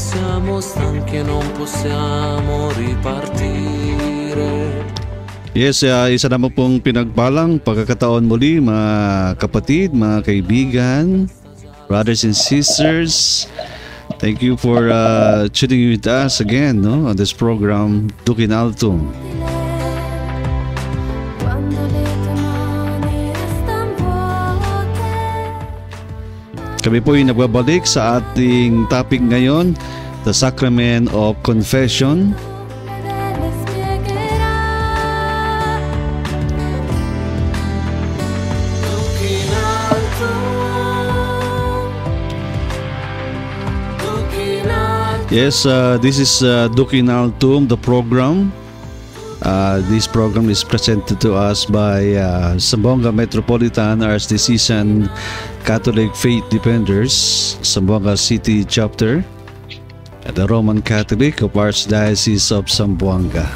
Siamo stanchi e non possiamo ripartire. Yes, isa naman pong pinagpalang pagkakataon muli mga kapatid, mga kaibigan, brothers and sisters. Thank you for tuning with us again on this program, Dukin Altum. Kami po ay nagbabalik sa ating topic ngayon, the Sacrament of Confession. Yes, this is Dukin Altum, the program. This program is presented to us by Zamboanga Metropolitan Archdiocesan Catholic Faith Defenders, Zamboanga City Chapter, and the Roman Catholic of Archdiocese of Zamboanga.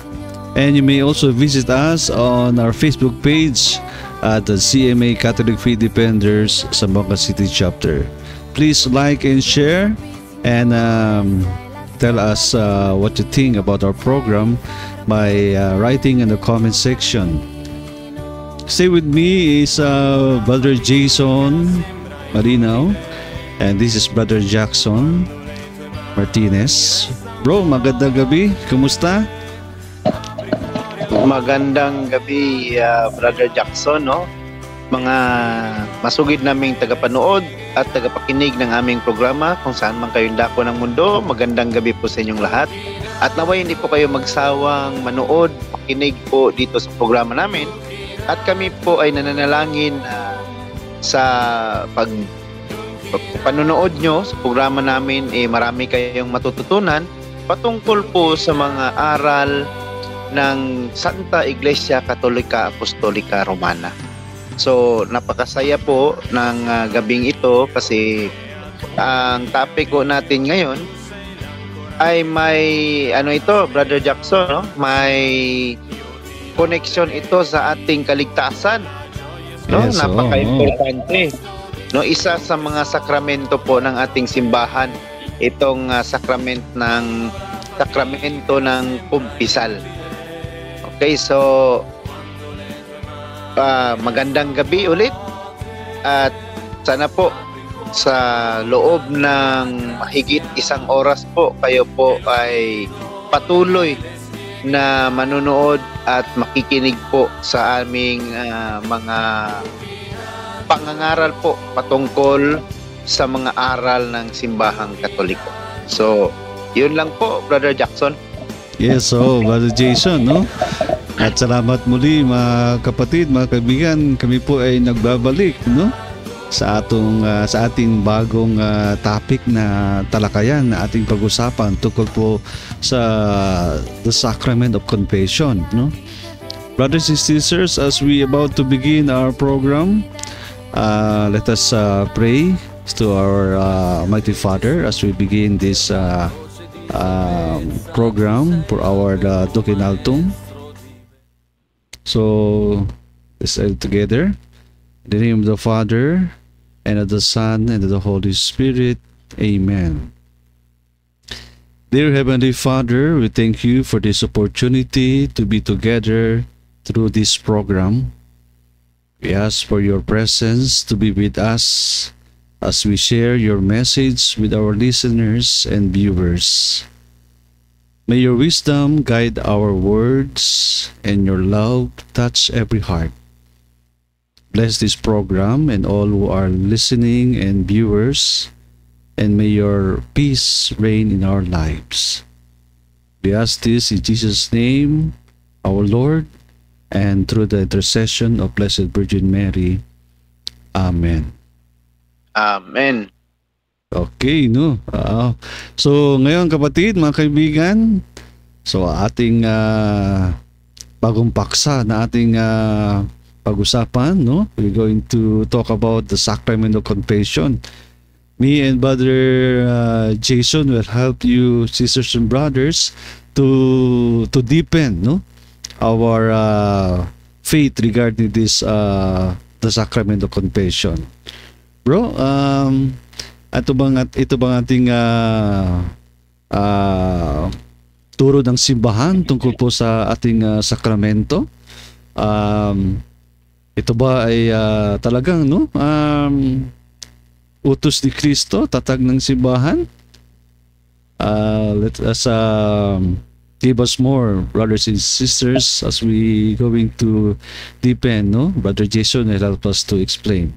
And you may also visit us on our Facebook page at the CMA Catholic Faith Defenders, Zamboanga City Chapter. Please like and share, and tell us what you think about our program by writing in the comment section. Stay with me is Brother Jason Marino, and this is Brother Jackson Martinez. Bro, magandang gabi. Kumusta? Magandang gabi, Brother Jackson, no? Mga masugid naming tagapanood at tagapakinig ng aming programa kung saan man kayong dako ng mundo. Magandang gabi po sa inyong lahat. At naway hindi po kayo magsawang manood, makinig po dito sa programa namin. At kami po ay nananalangin sa panonood nyo sa programa namin, marami kayong matututunan patungkol po sa mga aral ng Santa Iglesia Katolika Apostolika Romana. So napakasaya po ng gabing ito kasi ang topic ko natin ngayon ay may ito, Brother Jackson, no? May connection ito sa ating kaligtasan, no? Yes, napaka-importante. No, isa sa mga sakramento po ng ating simbahan itong sakramento ng kumpisal. Okay, so magandang gabi ulit at sana po sa loob ng mahigit isang oras po kayo po ay patuloy na manonood at makikinig po sa aming mga pangangaral po patungkol sa mga aral ng simbahang Katoliko. So, yun lang po, Brother Jackson. Yes, Brother Jason, no? At salamat muli mga kapatid, mga kaibigan. Kami po ay nagbabalik, no? Sa ating bagong topic na talakayan na ating pag-usapan tungkol po sa the Sacrament of Confession, no? Brothers and sisters, as we about to begin our program, let us pray to our Almighty Father as we begin this program for our Dukin Altum. So let's say it together. In the name of the Father, and of the Son, and of the Holy Spirit. Amen. Dear Heavenly Father, we thank you for this opportunity to be together through this program. We ask for your presence to be with us as we share your message with our listeners and viewers. May your wisdom guide our words and your love touch every heart. Bless this program and all who are listening and viewers, and may your peace reign in our lives. We ask this in Jesus' name, our Lord, and through the intercession of Blessed Virgin Mary. Amen. Amen. Okay, no? So, ngayon kapatid, mga kaibigan, so ating bagong paksa na ating pag-usapan, no? We're going to talk about the Sacrament of Confession. Me and Brother Jason will help you, sisters and brothers, to deepen, no, our faith regarding this the Sacrament of Confession. Bro, ito bang ating turo ng simbahan tungkol po sa ating sakramento. Ito ba ay talagang utos ni Kristo, tatag ng simbahan? Let us give us more, brothers and sisters, as we going to deepen, no? Brother Jason will help us to explain.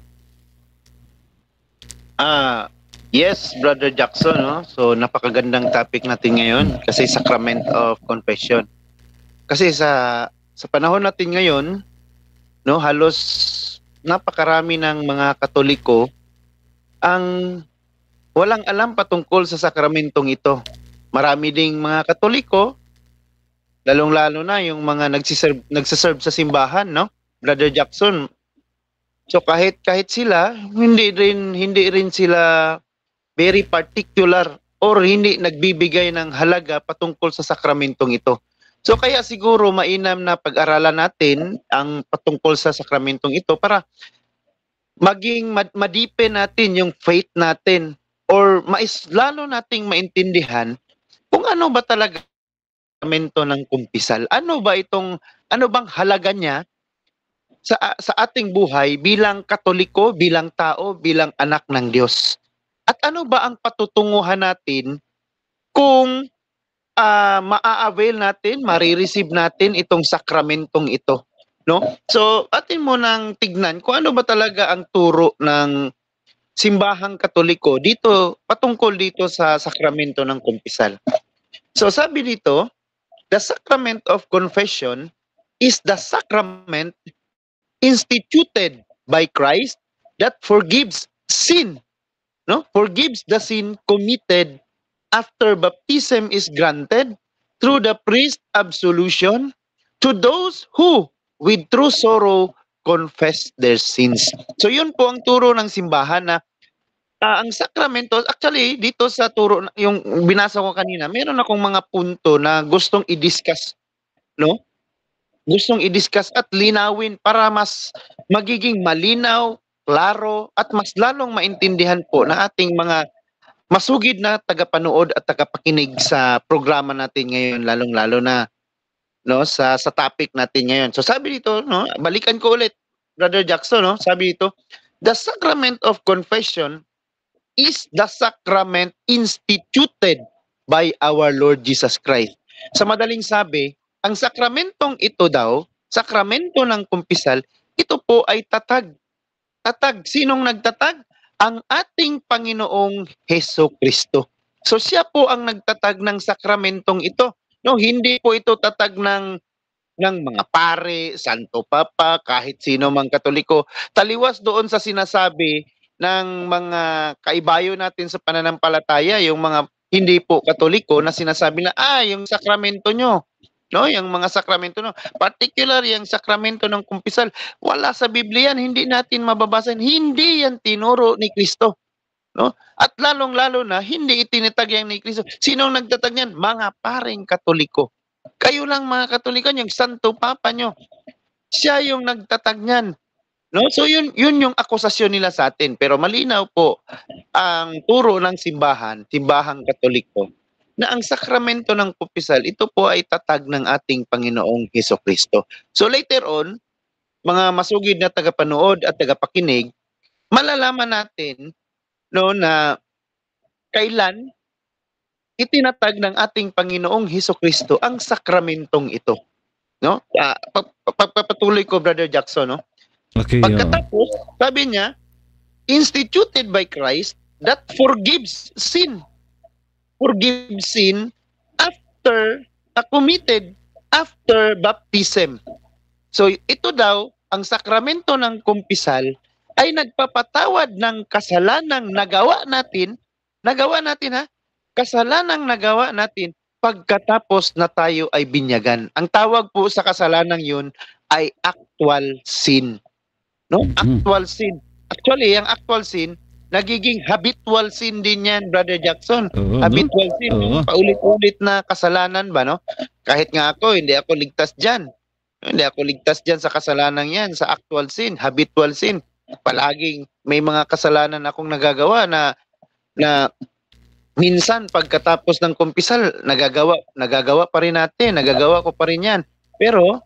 Yes, Brother Jackson, no? So napakagandang topic natin ngayon kasi Sacrament of Confession. Kasi sa panahon natin ngayon, no, halos napakarami ng mga Katoliko ang walang alam patungkol sa sakramentong ito. Marami ding mga Katoliko, lalong-lalo na yung mga nagsiserve sa simbahan, no? Brother Jackson. So kahit sila, hindi rin sila very particular or hindi nagbibigay ng halaga patungkol sa sakramentong ito. So kaya siguro mainam na pag-aralan natin ang patungkol sa sakramentong ito para maging madipen natin yung faith natin or lalo nating maintindihan kung ano ba talaga sakramento ng kumpisal. Ano bang halaga niya sa ating buhay bilang Katoliko, bilang tao, bilang anak ng Diyos? At ano ba ang patutunguhan natin kung maa-avail natin, marireceive natin itong sakramentong ito, no? So, atin mo nang tignan kung ano ba talaga ang turo ng simbahang Katoliko dito patungkol dito sa sakramento ng kumpisal. So, sabi dito, the sacrament of confession is the sacrament instituted by Christ that forgives sin, no? Forgives the sin committed after baptism is granted through the priest absolution to those who with true sorrow confess their sins. So yun po ang turo ng simbahan na ang sakramento, actually dito sa turo yung binasa ko kanina, meron akong mga punto na gustong i-discuss, no? Gustong i-discuss at linawin para mas magiging malinaw, klaro at mas lalong maintindihan po ng ating mga masugid na tagapanood at tagapakinig sa programa natin ngayon, lalong-lalo na, no, sa topic natin ngayon. So sabi dito, no, balikan ko ulit, Brother Jackson, no, sabi dito, the sacrament of confession is the sacrament instituted by our Lord Jesus Christ. Sa madaling sabi, ang sakramentong ito daw, sakramento ng kumpisal, ito po ay tatag. Tatag. Sinong nagtatag? Ang ating Panginoong Heso Kristo. So siya po ang nagtatag ng sakramentong ito. No, hindi po ito tatag ng mga pare, Santo Papa, kahit sino mang Katoliko. Taliwas doon sa sinasabi ng mga kaibayo natin sa pananampalataya, yung mga hindi po Katoliko na sinasabi na yung sakramento nyo, no, yung mga sakramento no, particular yung sakramento ng kumpisal, wala sa Biblia yan, hindi natin mababasan, hindi yan tinuro ni Kristo, no? At lalong-lalo na hindi itinatag yan ni Kristo. Sinong nagtatag niyan? Mga paring Katoliko. Kayo lang mga Katoliko, yung Santo Papa nyo, siya yung nagtatag niyan, no? So yun yung akusasyon nila sa atin, pero malinaw po ang turo ng simbahang Katoliko na ang sakramento ng kumpisal, ito po ay tatag ng ating Panginoong Hesukristo. So later on, mga masugid na tagapanood at tagapakinig, malalaman natin, no, na kailan itinatag ng ating Panginoong Hesukristo ang sakramentong ito, no? Pagpapatuloy ko, Brother Jackson, no? Okay. Pagkatapos, sabi niya, instituted by Christ that forgives sin. Forgives sin after committed after baptism. So ito daw, ang sakramento ng kumpisal ay nagpapatawad ng kasalanang nagawa natin kasalanang nagawa natin pagkatapos na tayo ay binyagan. Ang tawag po sa kasalanang yun ay actual sin. No? Actual sin. Actually, ang actual sin, nagiging habitual sin din yan, Brother Jackson. Habitual sin. Paulit-ulit na kasalanan ba, no? Kahit nga ako, hindi ako ligtas dyan. Hindi ako ligtas dyan sa kasalanan yan, sa actual sin, habitual sin. Palaging may mga kasalanan akong nagagawa na minsan pagkatapos ng kumpisal, nagagawa pa rin natin, nagagawa ko pa rin 'yan. Pero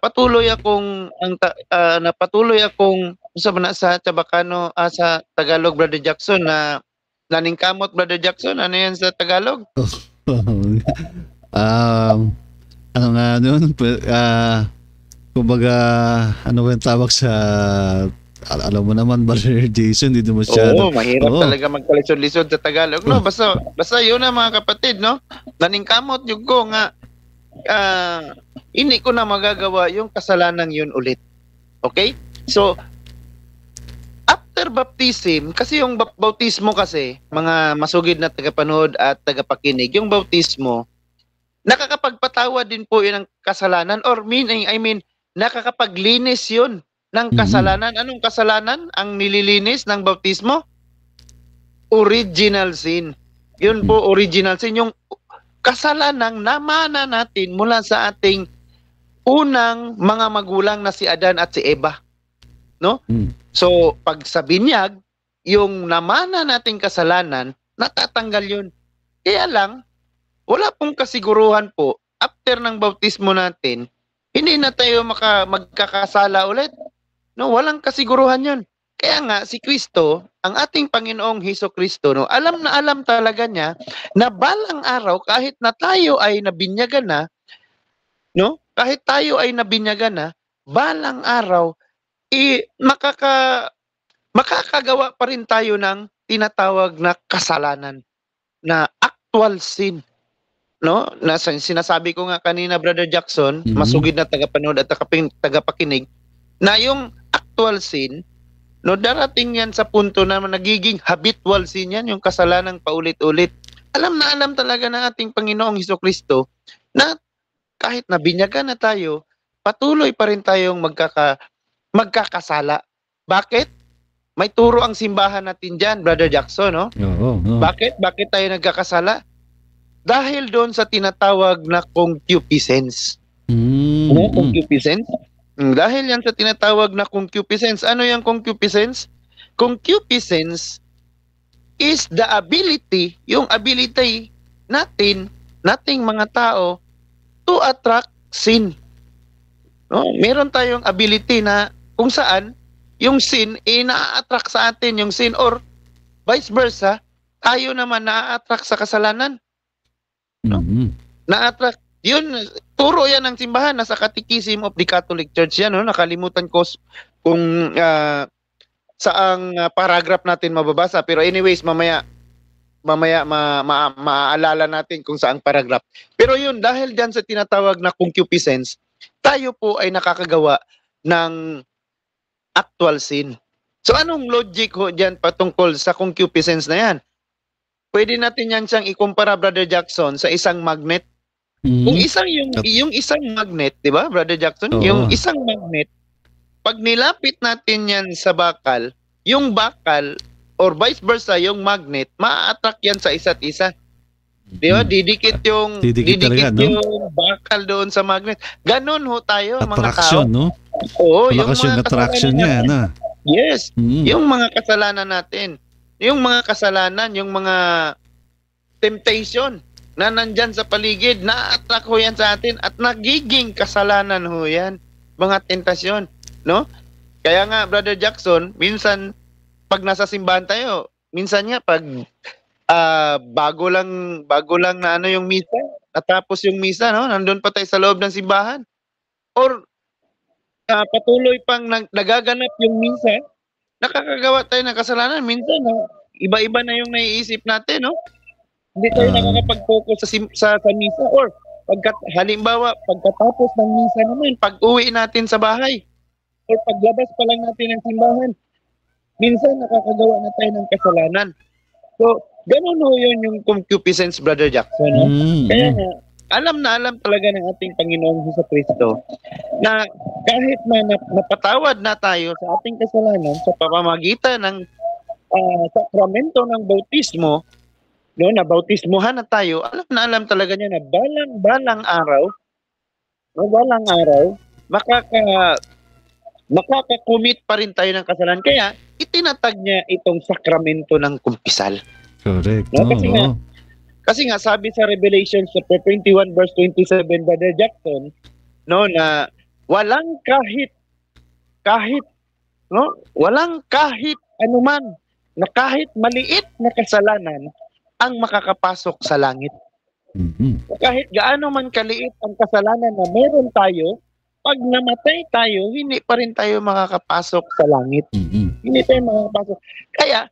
patuloy akong sa Chabacano, sa Tagalog, Brother Jackson, na naningkamot, Brother Jackson. Ano 'yan sa Tagalog? Ano nga nun? Kumbaga, ano ba yung tawag sa, alam mo naman, Brother Jason, hindi mo siya. Oo, mahirap talaga magkalisod-lisod sa Tagalog. No, basta yun na, mga kapatid, no? Naningkamot yung ko nga, hindi ko na magagawa yung kasalanan yun ulit. Okay? So, after baptism, kasi yung bautismo kasi, mga masugid na tagapanood at tagapakinig, yung bautismo, nakakapagpatawad din po yun ng kasalanan, or I mean, nakakapaglinis yun ng kasalanan. Anong kasalanan ang nililinis ng bautismo? Original sin. Yun po, original sin. Yung kasalanang namana natin mula sa ating unang mga magulang na si Adan at si Eva. No? So, pag sa binyag, yung namana nating kasalanan, natatanggal yun. Kaya lang, wala pong kasiguruhan po, after ng bautismo natin, hindi na tayo magkakasala ulit. No, walang kasiguruhan yun. Kaya nga, si Kristo, ang ating Panginoong Hesus Kristo, no, alam na alam talaga niya na balang araw, kahit na tayo ay nabinyagan na, no, kahit tayo ay nabinyagan na, balang araw, makakagawa pa rin tayo ng tinatawag na kasalanan, na actual sin. No, sinasabi ko nga kanina, Brother Jackson, masugid na tagapanood at tagapakinig, na yung actual sin, no, darating yan sa punto na nagiging habitual sin yan, yung kasalanang paulit-ulit. Alam na alam talaga ng ating Panginoong Hesus Kristo na kahit nabinyagan na tayo, patuloy pa rin tayong magkakasala. Bakit? May turo ang simbahan natin dyan, Brother Jackson, no? Oo. Bakit? Bakit tayo nagkakasala? Dahil doon sa tinatawag na concupiscence. Ano concupiscence? Dahil yan sa tinatawag na concupiscence. Ano yung concupiscence? Concupiscence is the ability, yung ability nating mga tao to attract sin. No? Meron tayong ability na kung saan yung sin na-attract sa atin yung sin, or vice versa, tayo naman na-attract sa kasalanan. No? Na-attract. Yun, turo yan ng simbahan. Nasa Catechism of the Catholic Church yan. No? Nakalimutan ko kung saang paragraph natin mababasa. Pero anyways, mamaya maaalala natin kung saang paragraph. Pero yun, dahil dyan sa tinatawag na concupiscence, tayo po ay nakakagawa ng actual sin. So anong logic ho dyan patungkol sa concupiscence na yan? Pwede natin yan siyang ikumpara, Brother Jackson, sa isang magnet. Kung yung isang magnet, 'di ba, Brother Jackson? Yung isang magnet, pag nilapit natin yan sa bakal, yung bakal or vice versa, yung magnet, ma-attract yan sa isa't isa. 'Di ba? Didikit yung bakal doon sa magnet. Ganon ho tayo, attraction, mga tao. No? Oo, malakas yung attraction niya, na. Yes. Yung mga kasalanan natin, yung mga kasalanan, yung mga temptation na nandyan sa paligid, na-attract ho yan sa atin at nagiging kasalanan ho yan, mga tentasyon, no? Kaya nga, Brother Jackson, minsan, pag nasa simbahan tayo, minsan nga, pag bago lang na ano yung misa, natapos yung misa, no? Nandun pa tayo sa loob ng simbahan. Or, patuloy pang nagaganap yung misa, nakakagawa tayo ng kasalanan. Minsan, no? Iba-iba na yung naiisip natin, no? Hindi tayo nakakapag-focus sa misa, or halimbawa, pagkatapos ng misa naman, pag-uwi natin sa bahay, or paglabas pa lang natin ng simbahan, minsan nakakagawa na tayo ng kasalanan. So, ganun ho yun yung concupiscence, Brother Jackson. No? Kaya nga, alam na alam talaga ng ating Panginoong Hesus Kristo na kahit na napatawad na tayo sa ating kasalanan sa pamamagitan ng sakramento ng bautismo, no, na bautismuhan na tayo, alam talaga niya na balang araw, makakakumit pa rin tayo ng kasalanan. Kaya, itinatag niya itong sakramento ng kumpisal. Correct. No? Kasi nga sabi sa Revelation chapter 21 verse 27, Brother Jackson, no, na walang kahit anuman na kahit maliit na kasalanan ang makakapasok sa langit. Kahit gaano man kaliit ang kasalanan na meron tayo, pag namatay tayo, hindi pa rin tayo makakapasok sa langit. Hindi tayo makakapasok. Kaya,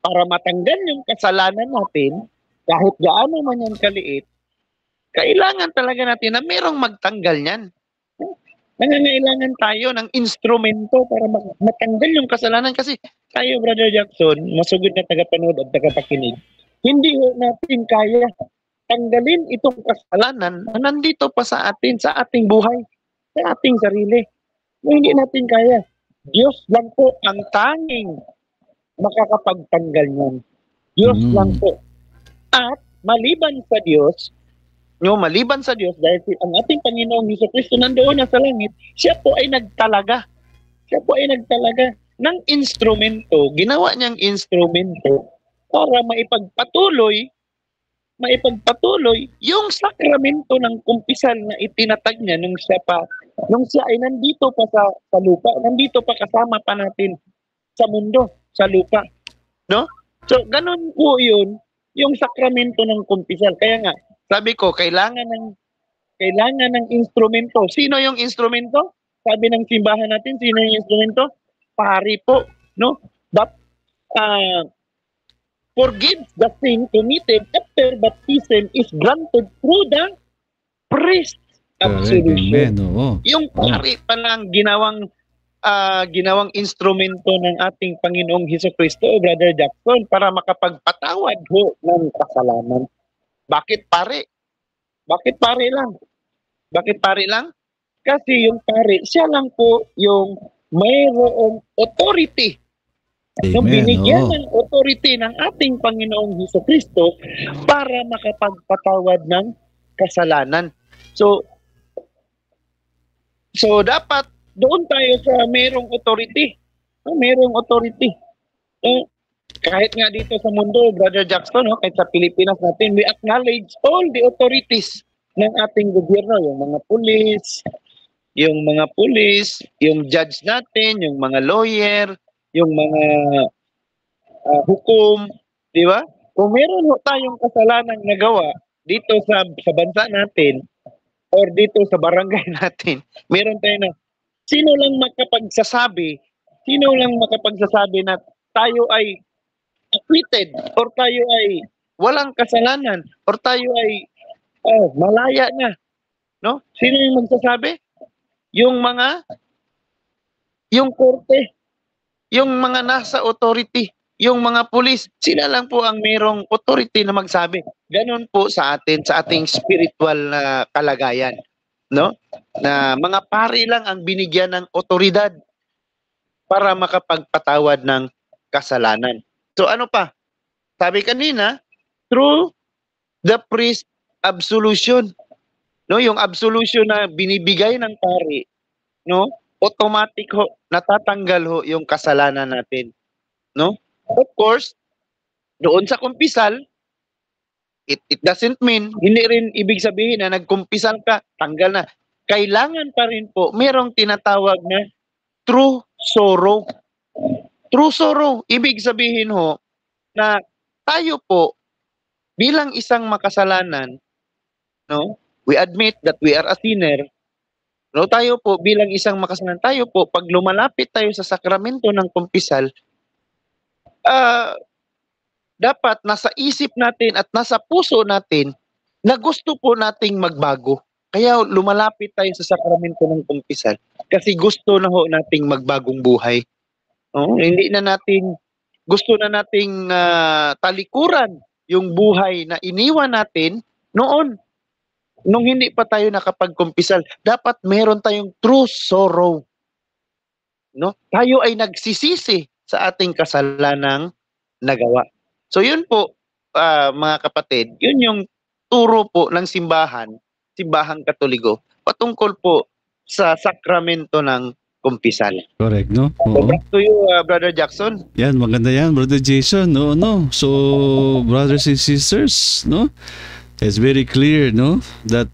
para matanggal yung kasalanan natin, kahit gaano man yan kaliit, kailangan talaga natin na merong magtanggal niyan. Nangangailangan tayo ng instrumento para matanggal yung kasalanan. Kasi tayo, Brother Jackson, masugod na tagapanood at tagapakinig, hindi natin kaya tanggalin itong kasalanan na nandito pa sa atin, sa ating buhay, sa ating sarili. Hindi natin kaya. Diyos lang po ang tanging makakapagtanggal niyan. Diyos lang po. At maliban sa Diyos, dahil ang ating Panginoong Jesucristo nandoon na sa langit, siya po ay nagtalaga. Ng instrumento, ginawa niyang instrumento para maipagpatuloy yung sakramento ng kumpisal na itinatag niya nung siya ay nandito pa sa lupa, nandito pa kasama pa natin sa mundo, sa lupa. No? So, ganun po yun, yung sakramento ng kumpisal. Kaya nga, sabi ko, kailangan ng instrumento. Sino yung instrumento? Sabi ng simbahan natin, sino yung instrumento? Pari po, no? That forgives the sin committed after baptism is granted through the priest absolution. Yung pari pa lang ginawang instrumento ng ating Panginoong Jesucristo, Brother Jackson, para makapagpatawad ho ng kasalanan. Bakit pare? Bakit pare lang? Kasi yung pare, siya lang po yung mayroong authority. Yung binigyan ng authority ng ating Panginoong Jesucristo para makapagpatawad ng kasalanan. So dapat doon tayo sa mayroong authority. Mayroong authority. Kahit nga dito sa mundo, Brother Jackson, kahit sa Pilipinas natin, we acknowledge all the authorities ng ating gobyerno, yung mga pulis, yung judge natin, yung mga lawyer, yung mga hukom, di ba? Kung meron tayong kasalanang nagawa dito sa bansa natin or dito sa barangay natin, meron tayo na sino lang makapagsasabi na tayo ay acquitted or tayo ay walang kasalanan or tayo ay malaya na, no? Sino yung magsasabi? Yung korte, yung mga nasa authority, yung mga pulis, sila lang po ang mayroong authority na magsabi. Ganon po sa ating spiritual na kalagayan, no? Na mga pari lang ang binigyan ng otoridad para makapagpatawad ng kasalanan. So ano pa? Sabi kanina, through the priest absolution. No, yung absolution na binibigay ng pari, no? Automatic ho, natatanggal ho yung kasalanan natin, no? Of course, doon sa kumpisal, it doesn't mean, hindi rin ibig sabihin na nagkumpisal ka, tanggal na. Kailangan pa rin po, merong tinatawag na true sorrow. True sorrow, ibig sabihin ho, na tayo po, bilang isang makasalanan, no? We admit that we are a sinner. No, tayo po bilang isang makasalanan, tayo po pag lumalapit tayo sa sakramento ng kumpisal, dapat nasa isip natin at nasa puso natin na gusto po nating magbago. Kaya lumalapit tayo sa sakramento ng kumpisal kasi gusto na ho nating magbagong buhay. No? Gusto na nating talikuran yung buhay na iniwan natin noon. Nung hindi pa tayo nakapagkumpisal, dapat meron tayong true sorrow. No? Tayo ay nagsisisi sa ating kasalanang nagawa. So yun po, mga kapatid, yun yung turo po ng simbahang Katoliko, patungkol po sa sakramento ng kumpisal. Correct, no? So, Oo. back to you, Brother Jackson. Yan, maganda yan, Brother Jason. No, no. So, brothers and sisters, no? It's very clear, no? That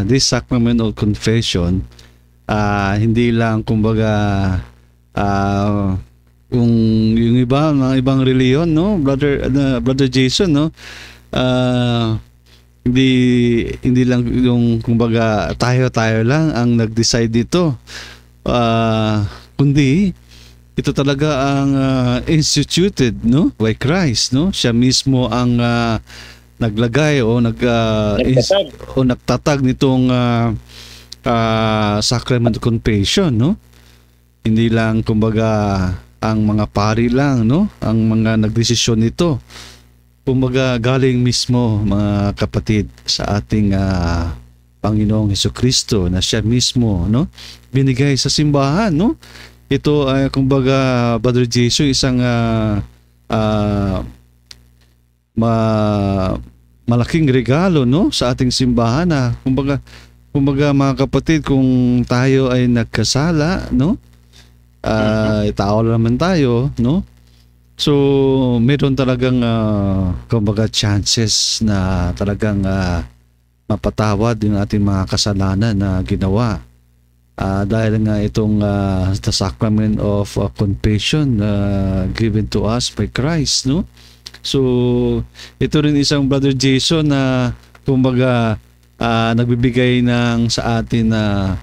this sacrament of confession, hindi lang, kumbaga, kung yung iba, mga ibang reliyon, no? Brother Jason, no? Hindi lang yung, kumbaga, tayo lang ang nag-decide dito. Kundi ito talaga ang instituted, no, by Christ, no? Siya mismo ang naglagay o nagtatag nitong sacrament of confession, no? Hindi lang, kumbaga, ang mga pari lang, no, ang mga nagdesisyon nito. Kumbaga, galing mismo, mga kapatid, sa ating Panginoong Hesukristo, na siya mismo, no, binigay sa simbahan, no? Ito ay, kumbaga, Brother Jason, isang malaking regalo, no, sa ating simbahan, na kumbaga mga kapatid, kung tayo ay nagkasala, no, tao naman tayo, no, so meron talagang kumbaga chances na talagang mapatawad yung ating mga kasalanan na ginawa. Dahil nga itong the sacrament of confession given to us by Christ, no? So ito rin isang, Brother Jason, na kumbaga nagbibigay ng sa atin na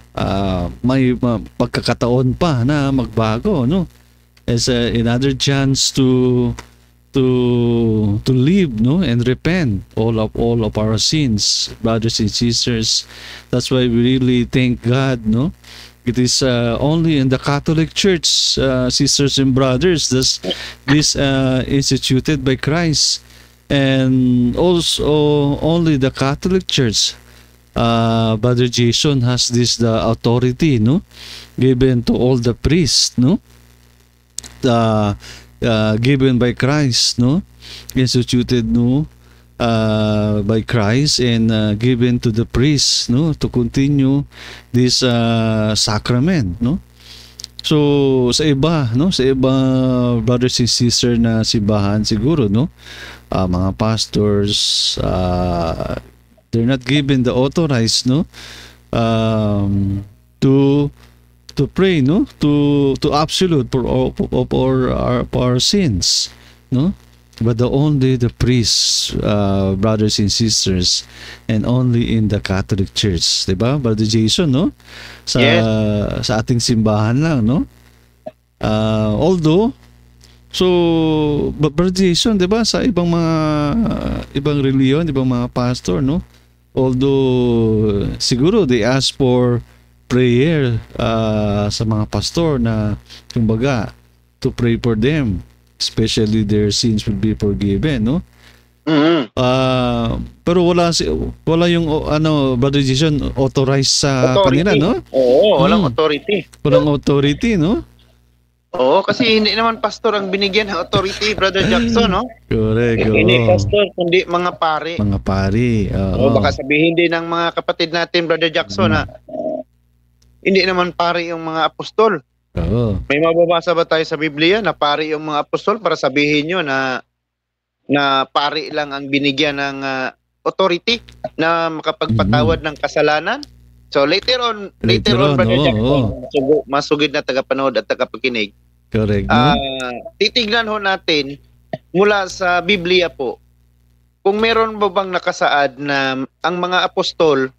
may pagkakataon pa na magbago, no? As another chance to live, no, and repent all of our sins, brothers and sisters. That's why we really thank God, no. It is only in the Catholic Church, sisters and brothers, this instituted by Christ, and also only the Catholic Church, Brother Jason, has the authority, no, given to all the priests, no, given by Christ, no, instituted, no, by Christ, and given to the priests, no, to continue this sacrament, no. So sa iba, no, sa iba, brothers and sisters na simbahan siguro, no, mga pastors, they're not given the authorized, no, to pray, no, to absolute for our sins, no, but only the priests, brothers and sisters, and only in the Catholic Church, diba, Brother Jason, no, sa ating simbahan lang, no. Although, so Brother Jason, diba, sa ibang reliyon, ibang mga pastor, no, although siguro they ask for prayer sa mga pastor, na kumbaga to pray for them, especially their sins will be forgiven, no. Pero wala yung Brother Jason, authorized sa kanila, no. Oo, walang authority. Walang authority, no. Oo, kasi hindi naman pastor ang binigyan ng authority, Brother Jackson, no. Correct. Hindi pastor, kundi mga pari. Mga pari. Baka sabihin din ng mga kapatid natin, Brother Jackson, na hindi naman pari yung mga apostol. Oo. May mababasa ba tayo sa Biblia na pari yung mga apostol para sabihin nyo na pari lang ang binigyan ng authority na makapagpatawad ng kasalanan? So later on, Brother Jackson, masugid na tagapanood at tagapakinig. Correct. Titignan ho natin mula sa Biblia po, kung meron ba bang nakasaad na ang mga apostol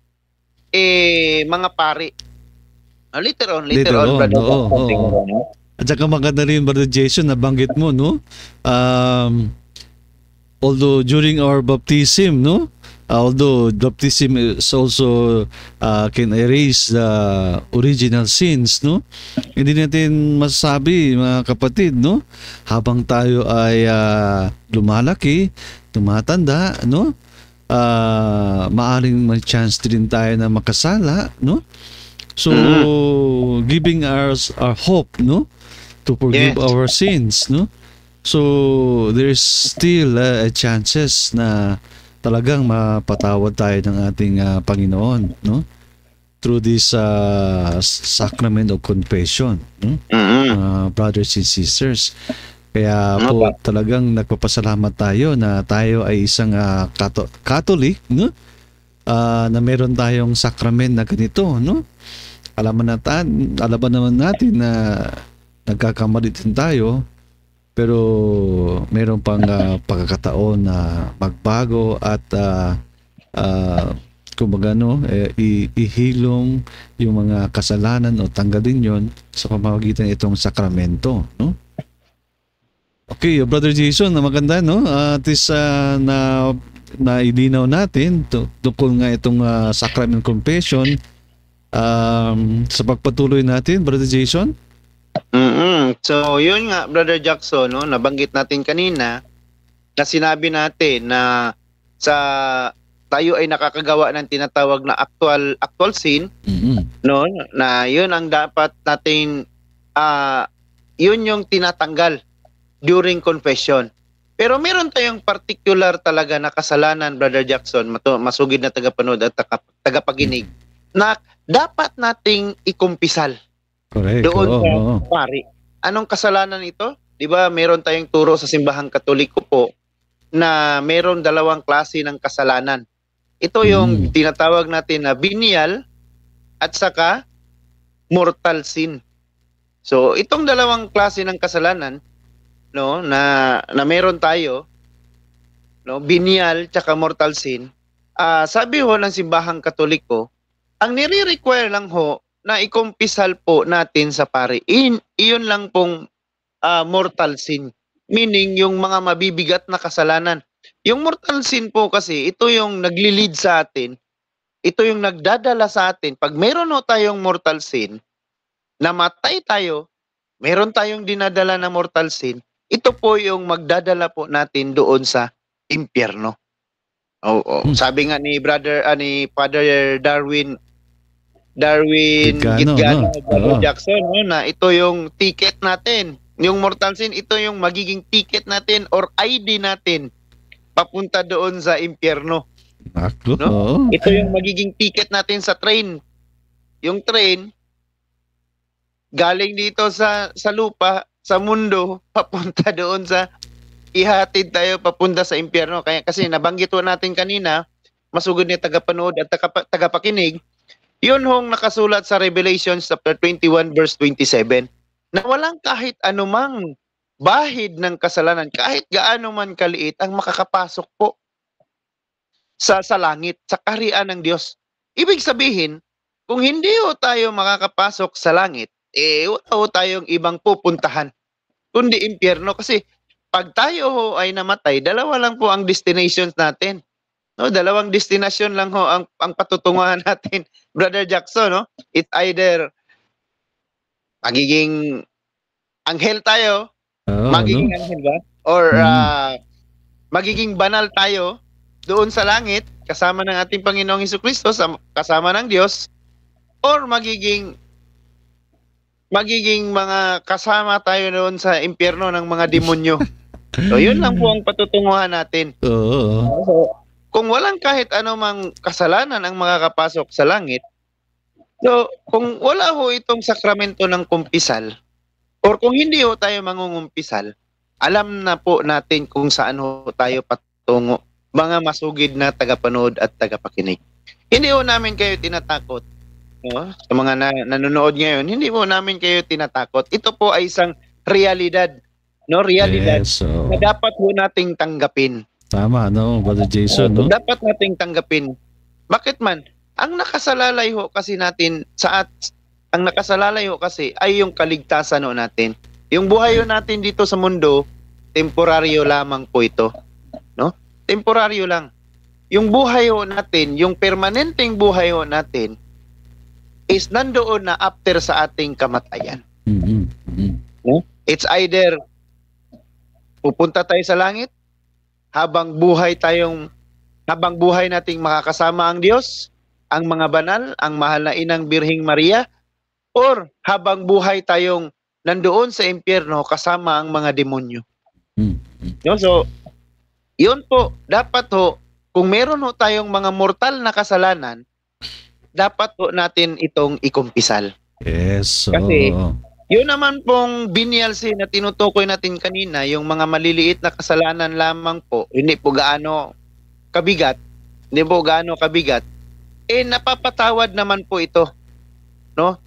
mga pari. Later on, Brother Jackson. At saka maganda rin, Brother Jason, nabanggit mo, no? Although during our baptism, no? Although baptism is also can erase the original sins, no? Hindi natin masasabi, mga kapatid, no? Habang tayo ay lumalaki, tumatanda, no? Maaring may chance din tayo na makasala, no? So giving us our hope, no, to forgive our sins, no. So there's still a chances na talagang mapatawad tayo ng ating Panginoon, no. through this sacrament of confession, brothers and sisters. Kaya po talagang nagpapasalamat tayo na tayo ay isang Catholic, no? Na meron tayong sacrament na ganito, no? Alam naman natin na nagkakamali din tayo, pero meron pang pagkakataon na magbago at kumbaga ihilom yung mga kasalanan o tanggalin yon sa pamamagitan itong sakramento, no? Okay, Brother Jason, na maganda, no? At least na ilinaw natin tungkol nga itong sacrament confession sa pagpatuloy natin, Brother Jason. So, yun nga, Brother Jackson, no? Nabanggit natin kanina na sinabi natin na tayo ay nakakagawa ng tinatawag na actual sin, no? Na yun ang dapat natin yun yung tinatanggal during confession. Pero meron tayong particular talaga na kasalanan, Brother Jackson, masugid na tagapanood at tagapaginig, na dapat nating ikumpisal. Correct. Doon sa pari. Anong kasalanan ito? 'Di ba, meron tayong turo sa simbahang Katoliko po na meron dalawang klase ng kasalanan. Ito yung tinatawag natin na venial at saka mortal sin. So, itong dalawang klase ng kasalanan, no, na meron tayo, no, venial tsaka mortal sin. Sabi ho ng simbahang Katoliko, ang nire-require lang ho na ikumpisal po natin sa pari. Iyon lang pong mortal sin. Meaning, yung mga mabibigat na kasalanan. Yung mortal sin po kasi, ito yung nagli-lead sa atin. Ito yung nagdadala sa atin. Pag meron ho tayong mortal sin, namatay tayo, meron tayong dinadala na mortal sin, ito po yung magdadala po natin doon sa impyerno. Sabi nga ni Father Darwin Gitgano, Brother Jackson, no, na ito yung ticket natin. Yung mortal sin, ito yung magiging ticket natin or ID natin papunta doon sa impyerno. No? Ito yung magiging ticket natin sa train. Yung train galing dito sa lupa, sa mundo, papunta doon sa ihatid tayo papunta sa impyerno. Kaya kasi nabanggit po natin kanina, masugod ni tagapanood at tagapakinig, yun hong nakasulat sa Revelation chapter 21 verse 27 na walang kahit anumang bahid ng kasalanan, kahit gaano man kaliit, ang makakapasok po sa langit, sa kaharian ng Diyos. Ibig sabihin, kung hindi ho tayo makakapasok sa langit, wala ho tayong ibang pupuntahan, kundi impyerno. Kasi pag tayo ho ay namatay, dalawa lang po ang destinations natin. No, dalawang destination lang ho ang patutunguhan natin, Brother Jackson, no? It's either magiging anghel tayo, magiging anghel ba? Or magiging banal tayo doon sa langit kasama ng ating Panginoong Jesucristo, kasama ng Diyos, or magiging mga kasama tayo doon sa impyerno ng mga demonyo. So, yun lang po ang patutunguhan natin. So, kung walang kahit anumang kasalanan ang makakapasok sa langit, so, kung wala ho itong sakramento ng kumpisal, or kung hindi ho tayo mangungumpisal, alam na po natin kung saan ho tayo patungo, mga masugid na tagapanood at tagapakinig. Hindi ho namin kayo tinatakot. No? Sa mga nanonood ngayon, hindi po namin kayo tinatakot. Ito po ay isang realidad. No? Realidad na dapat ho nating tanggapin. Tama, no, Brother Jason, no? Dapat nating tanggapin. Bakit man? Ang nakasalalay ho kasi natin ang nakasalalay ho kasi ay yung kaligtasan ho natin. Yung buhay ho natin dito sa mundo, temporaryo lamang po ito. No? Temporaryo lang. Yung buhay ho natin, yung permanenteng buhay ho natin, is nandoon na after sa ating kamatayan. No? It's either pupunta tayo sa langit, habang buhay nating makakasama ang Diyos, ang mga banal, ang mahal na inang Birheng Maria, or habang buhay tayong nandoon sa impyerno kasama ang mga demonyo. No? So, yun po, dapat ho, kung meron ho tayong mga mortal na kasalanan, dapat po natin itong ikumpisal. Yes. Kasi, Oo. yun naman pong venial sin na tinutukoy natin kanina, yung mga maliliit na kasalanan lamang po, hindi po gaano kabigat, napapatawad naman po ito. No?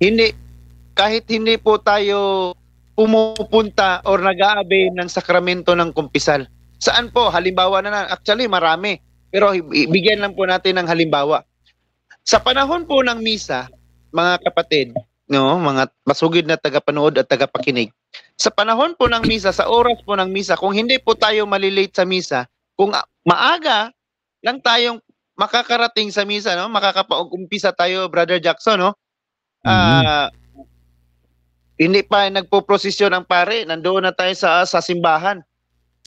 Kahit hindi po tayo pumupunta or nag-aabe ng sakramento ng kumpisal. Saan po? Halimbawa na actually marami. Pero bigyan lang po natin ng halimbawa. Sa panahon po ng misa, mga kapatid, no, mga masugid na tagapanood at tagapakinig. Sa panahon po ng misa, sa oras po ng misa, kung hindi po tayo malilate sa misa, kung maaga lang tayong makakarating sa misa, no, makakapag-umpisa tayo, Brother Jackson, no? Hindi pa nagpo-prosesyon ang pare, nandoon na tayo sa simbahan,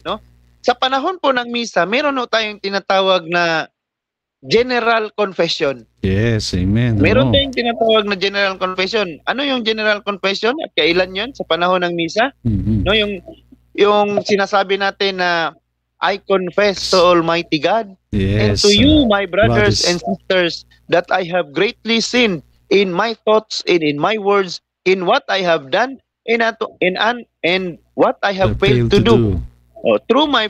no? Sa panahon po ng misa, meron po tayong tinatawag na general confession. Yes, amen. Meron tayong tinatawag na general confession. Ano yung general confession at kailan 'yon sa panahon ng misa? No, yung sinasabi natin na I confess to Almighty God and to you, my brothers and sisters, that I have greatly sinned in my thoughts and in my words, in what I have done and what I have failed to do. Through my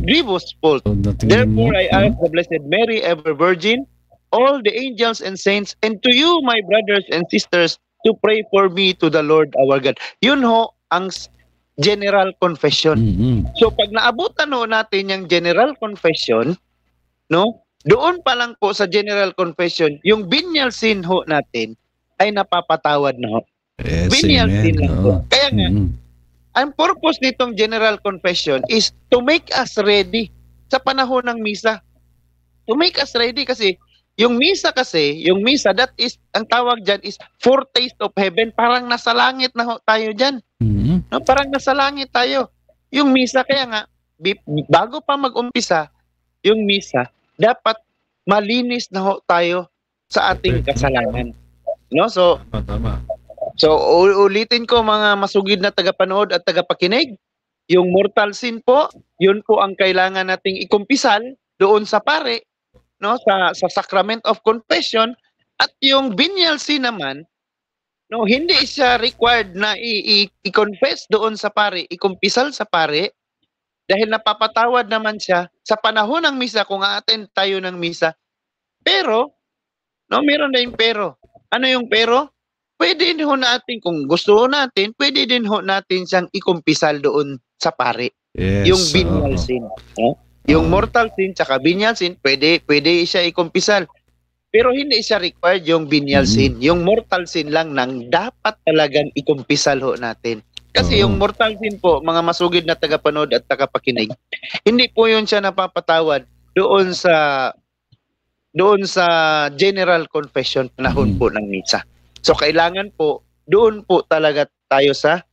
grievous fault. Therefore, I ask the Blessed Mary, ever Virgin, all the angels and saints, and to you, my brothers and sisters, to pray for me to the Lord our God. Yun ho ang general confession. So, pag naabutan ho natin yung general confession, no, doon pa lang po sa general confession, yung venial sin ho natin ay napapatawad na ho. Yes, venial sin lang po. Kaya nga, ang purpose nitong general confession is to make us ready sa panahon ng misa. To make us ready kasi yung misa, that is, ang tawag dyan is foretaste of heaven. Parang nasa langit na tayo dyan. No, parang nasa langit tayo. Yung misa, kaya nga, bago pa mag-umpisa, yung misa, dapat malinis na tayo sa ating kasalanan. No? So, Tama. So, ulitin ko mga masugid na tagapanood at tagapakinig, yung mortal sin po, yun po ang kailangan nating ikumpisal doon sa pare, no, sa sacrament of confession, at yung venial sin naman, no, hindi siya required na i-confess doon sa pare, ikumpisal sa pare, dahil napapatawad naman siya sa panahon ng misa kung a-attend tayo ng misa. Pero, no, meron na yung pero. Ano yung pero? Pwede din ho natin, kung gusto natin, pwede din ho natin siyang ikumpisal doon sa pare. Yes, yung venial sin. Yung mortal sin, tsaka venial sin, pwede siya ikumpisal. Pero hindi siya required yung venial sin. Yung mortal sin lang nang dapat talagang ikumpisal ho natin. Kasi yung mortal sin po, mga masugid na tagapanood at tagapakinig, hindi po yun siya napapatawad doon sa general confession panahon po ng misa. So kailangan po doon po talaga tayo sa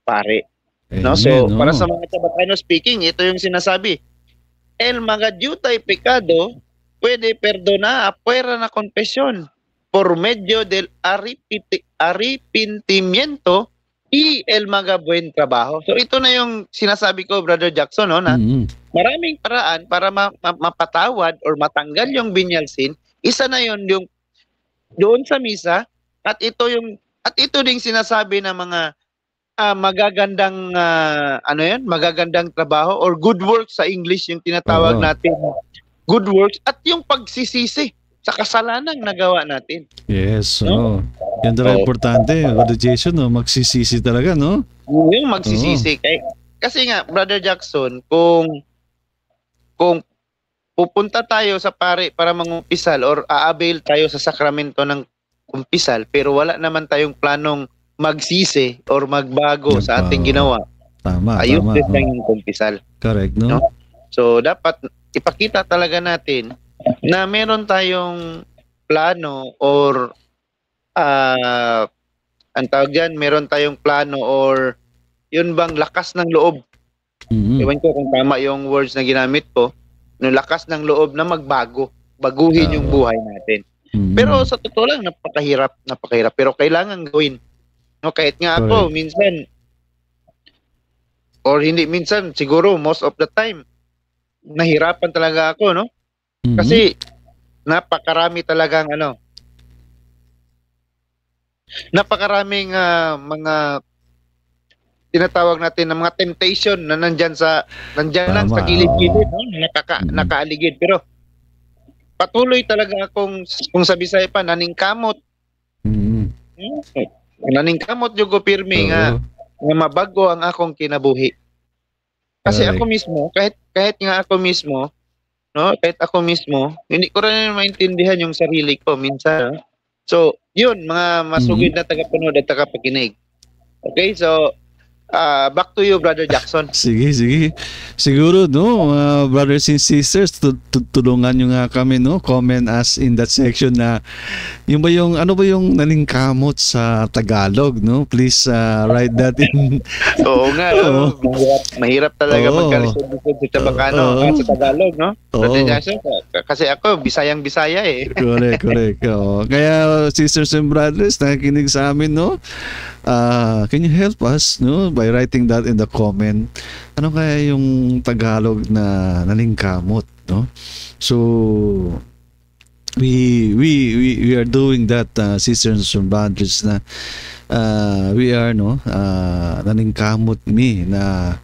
pare. No? So para sa mga Tabatano speaking, ito yung sinasabi. El mga diutay pecado puede perdona afuera na confession por medio del arrepentimiento y el mga buen trabajo. So ito na yung sinasabi ko, Brother Jackson, no, na maraming paraan para mapatawad or matanggal yung venial sin. Isa na yun yung doon sa misa. At ito ding sinasabi ng mga magagandang magagandang trabaho or good works sa English, yung tinatawag natin good works, at yung pagsisisi sa kasalanang nagawa natin. Yes, no? Yan talaga importante, Brother Jason, no? Magsisisi talaga, no? Yung magsisisi. Kasi nga, Brother Jackson, kung pupunta tayo sa pare para mangumpisal or aabail tayo sa sakramento ng kumpisal, pero wala naman tayong planong magsisi or magbago sa ating ginawa. Ayun din lang yung kumpisal. Correct, no? So, dapat ipakita talaga natin na meron tayong plano or ang tawag dyan, meron tayong plano or yun bang lakas ng loob. Ewan ko kung tama yung words na ginamit ko, yung lakas ng loob na baguhin yung buhay natin. Pero sa totoo lang, napakahirap. Pero kailangan gawin. No, kahit nga ako, minsan, or hindi minsan, siguro most of the time, nahirapan talaga ako, no? Kasi, napakarami talagang napakaraming mga tinatawag natin na mga temptation na nandyan lang sa Tama, gilid-gilid, no? Mm. Nakaaligid. Pero patuloy talaga akong, kung sa Bisaya pa, naningkamot. Mm. Naningkamot yung pirmi nga Oo. mabago ang akong kinabuhi. Kasi ako Correct. mismo, kahit nga ako mismo, no, kahit ako mismo, hindi ko rin maintindihan yung sarili ko minsan. So, yun, mga masugid Mm. na tagapanood at tagapakinig. Okay, so, back to you, Brother Jackson. Sige, sige. Siguro, no, mga brothers and sisters, tulungan nyo nga kami, no? Comment us in that section na ano ba yung nalingkamot sa Tagalog, no? Please write that in. Oo nga, Oo. no? Mahirap talaga Oo. magkalisod-lisod sa Chabacano, Oo. sa Tagalog, no? Brother Oo. Jackson, kasi ako, Bisayang-Bisaya eh. Correct, correct. Oo. Kaya, sisters and brothers, nakikinig sa amin, no? Can you help us, no, by writing that in the comment? Ano kaya yung Tagalog na nalingkamot, no? So, we are doing that, sisters and brothers, na we are, no, nalingkamot me na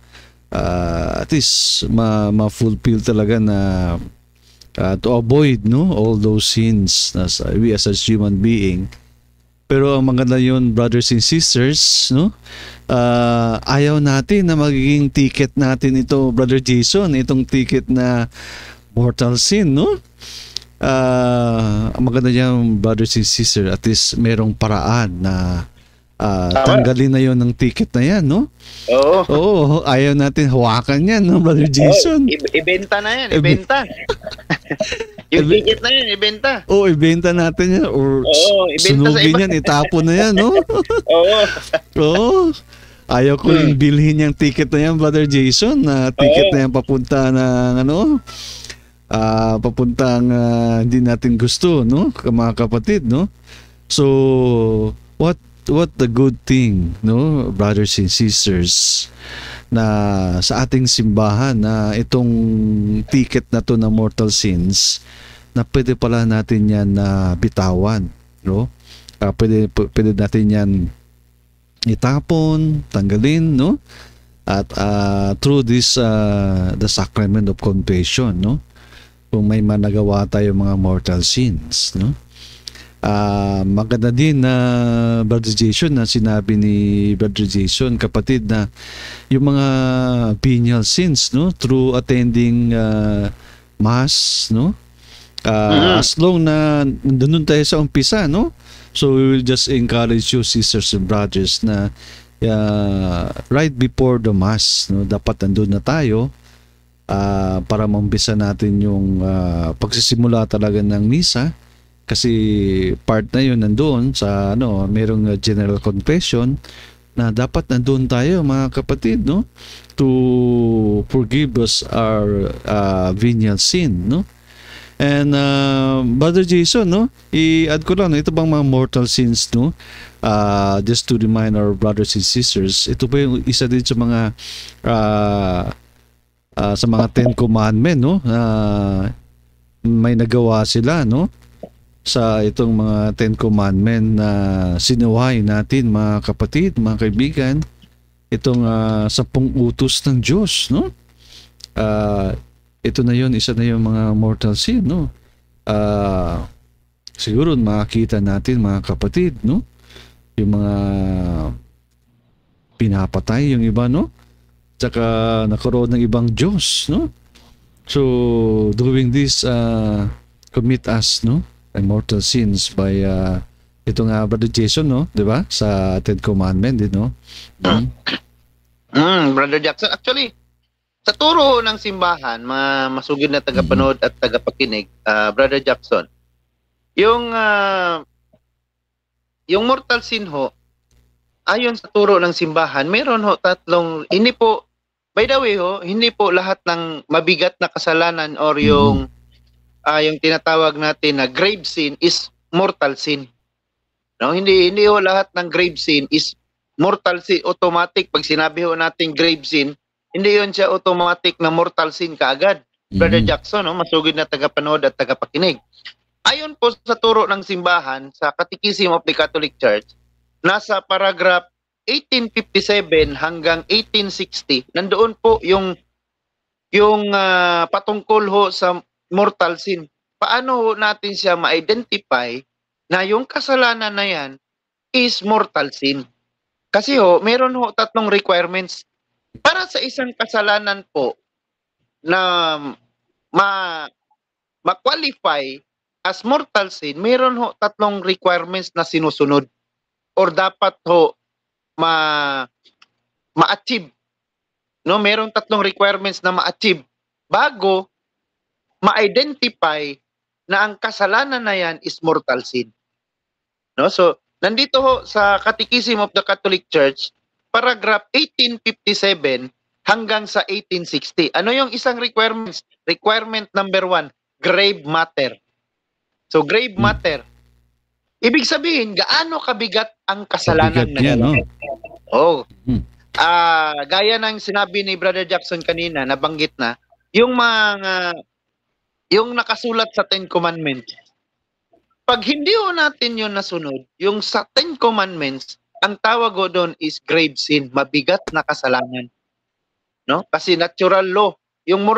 at least ma-fulfill talaga na to avoid, no, all those sins we as a human being. Pero ang maganda yun, brothers and sisters, no? Ayaw natin na magiging ticket natin ito, Brother Jason, itong ticket na mortal sin, no? Ang maganda niyan, brothers and sisters, at least merong paraan na tanggalin na yon ng ticket na yan, no? Oo. Oo, ayaw natin hawakan yan, no, Brother Jason? Ibenta na yan, ibenta. Yung ticket na yan, ibenta. Oo, ibenta natin yan. Or ibenta sa sunugin iba. yan, itapon na yan, no? Oo. Oo. Ayaw ko rin bilhin yung ticket na yan, Brother Jason. Na ticket na yan papunta ng papuntang hindi natin gusto, no? Mga kapatid, no? So, what the good thing, no, brothers and sisters, na sa ating simbahan na itong ticket na to na mortal sins, na pwede pala natin yan na bitawan, no? Pwede natin yan itapon, tanggalin, no? At through this the sacrament of confession, no? Kung may managawa tayo mga mortal sins, no? Maganda din na Brother Jason, na sinabi ni Brother Jason, kapatid, na yung mga venial sins, no, through attending mass, no, as long na nandun tayo sa umpisa, no, so we will just encourage you, sisters and brothers, na right before the mass, no, dapat nandun na tayo para maumpisa natin yung pagsisimula talaga ng misa. Kasi part na yun nandoon sa merong general confession na dapat nandoon tayo, mga kapatid, no, to forgive us our venial sin, no. And Brother Jason, no, i-add ko lang, ito bang mga mortal sins, no, just to remind our brothers and sisters, ito ba yung isa din sa mga Ten Commandments, no, may nagawa sila, no, sa itong mga Ten Commandments na sinuway natin, mga kapatid, mga kaibigan, itong 10 utos ng Diyos, no? Ito na yun, isa na yung mga mortal sin, no? Siguro makakita natin, mga kapatid, no? Yung mga pinapatay yung iba, no? Tsaka nakaroon ng ibang Diyos, no? So, doing this commit us, no, mortal sins by ito nga, Brother Jason, no, di ba, sa Ten Commandment din, no. Brother Jackson, actually sa turo ng simbahan, masugid na tagapanood at tagapakinig, Brother Jackson, yung mortal sin ho, ayon sa turo ng simbahan, meron ho tatlong, hindi po, by the way ho, hindi po lahat ng mabigat na kasalanan or yung tinatawag natin na grave sin is mortal sin. No, hindi ho lahat ng grave sin is mortal sin automatic. Pag sinabi ho natin grave sin, hindi yon siya automatic na mortal sin kaagad. Brother Jackson, no, masugid na tagapanood at tagapakinig. ayon po sa turo ng simbahan sa Catechism of the Catholic Church, nasa paragraph 1857 hanggang 1860, nandoon po yung patungkol ho sa mortal sin. Paano ho natin siya ma-identify na yung kasalanan na yan is mortal sin? Kasi ho, meron ho tatlong requirements para sa isang kasalanan po na ma-qualify as mortal sin. Meron ho tatlong requirements na sinusunod or dapat ho ma-achieve. No, merong tatlong requirements na ma-achieve bago ma-identify na ang kasalanan na yan is mortal sin. No, so nandito ho sa Catechism of the Catholic Church, paragraph 1857 hanggang sa 1860. Ano yung isang requirements? Requirement number 1, grave matter. So grave matter. Ibig sabihin, gaano kabigat ang kasalanan na yan? Oh. Gaya ng sinabi ni Brother Jackson kanina, nabanggit na, yung nakasulat sa Ten Commandments. Pag hindi ho natin yun nasunod, yung sa Ten Commandments, ang tawag ho doon is grave sin, mabigat na kasalanan. No? Kasi natural law. Yung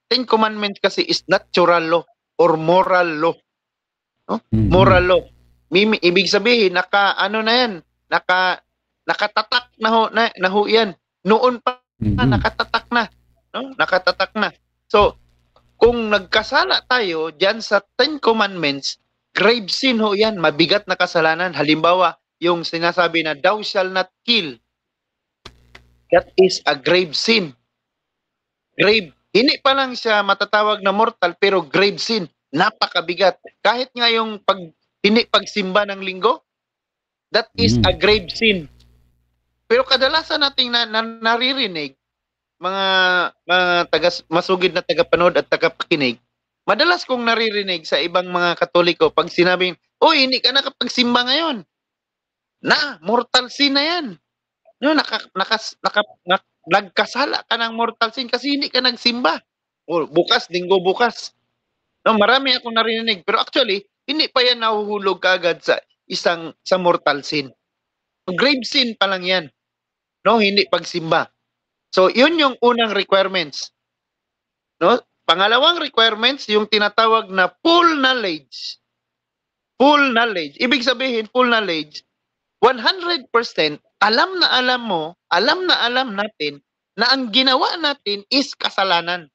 Ten Commandments kasi is natural law or moral law. No? Moral law. Ibig sabihin, nakatatak na ho yan. Noon pa, nakatatak na. No? Nakatatak na. So, kung nagkasala tayo dyan sa Ten Commandments, grave sin ho yan, mabigat na kasalanan. Halimbawa, yung sinasabi na, thou shall not kill. That is a grave sin. Grave. Hindi pa lang siya matatawag na mortal, pero grave sin. Napakabigat. Kahit nga yung hindi pagsimba ng linggo, that is a grave sin. Pero kadalasan nating naririnig, mga masugid na tagapanood at tagapakinig, madalas kong naririnig sa ibang mga Katoliko pag sinabing, "Uy, hindi ka nakapagsimba ngayon." Mortal sin na yan. No, nagkasala ka ng mortal sin kasi hindi ka nagsimba. O bukas, linggo bukas. No, marami akong narinig, pero actually, hindi pa yan nahuhulog kagad sa mortal sin. Grave sin pa lang yan. No, hindi pagsimba. So, yun yung unang requirements. No? Pangalawang requirements, yung tinatawag na full knowledge. Full knowledge. Ibig sabihin, full knowledge, 100% alam na alam natin na ang ginawa natin is kasalanan.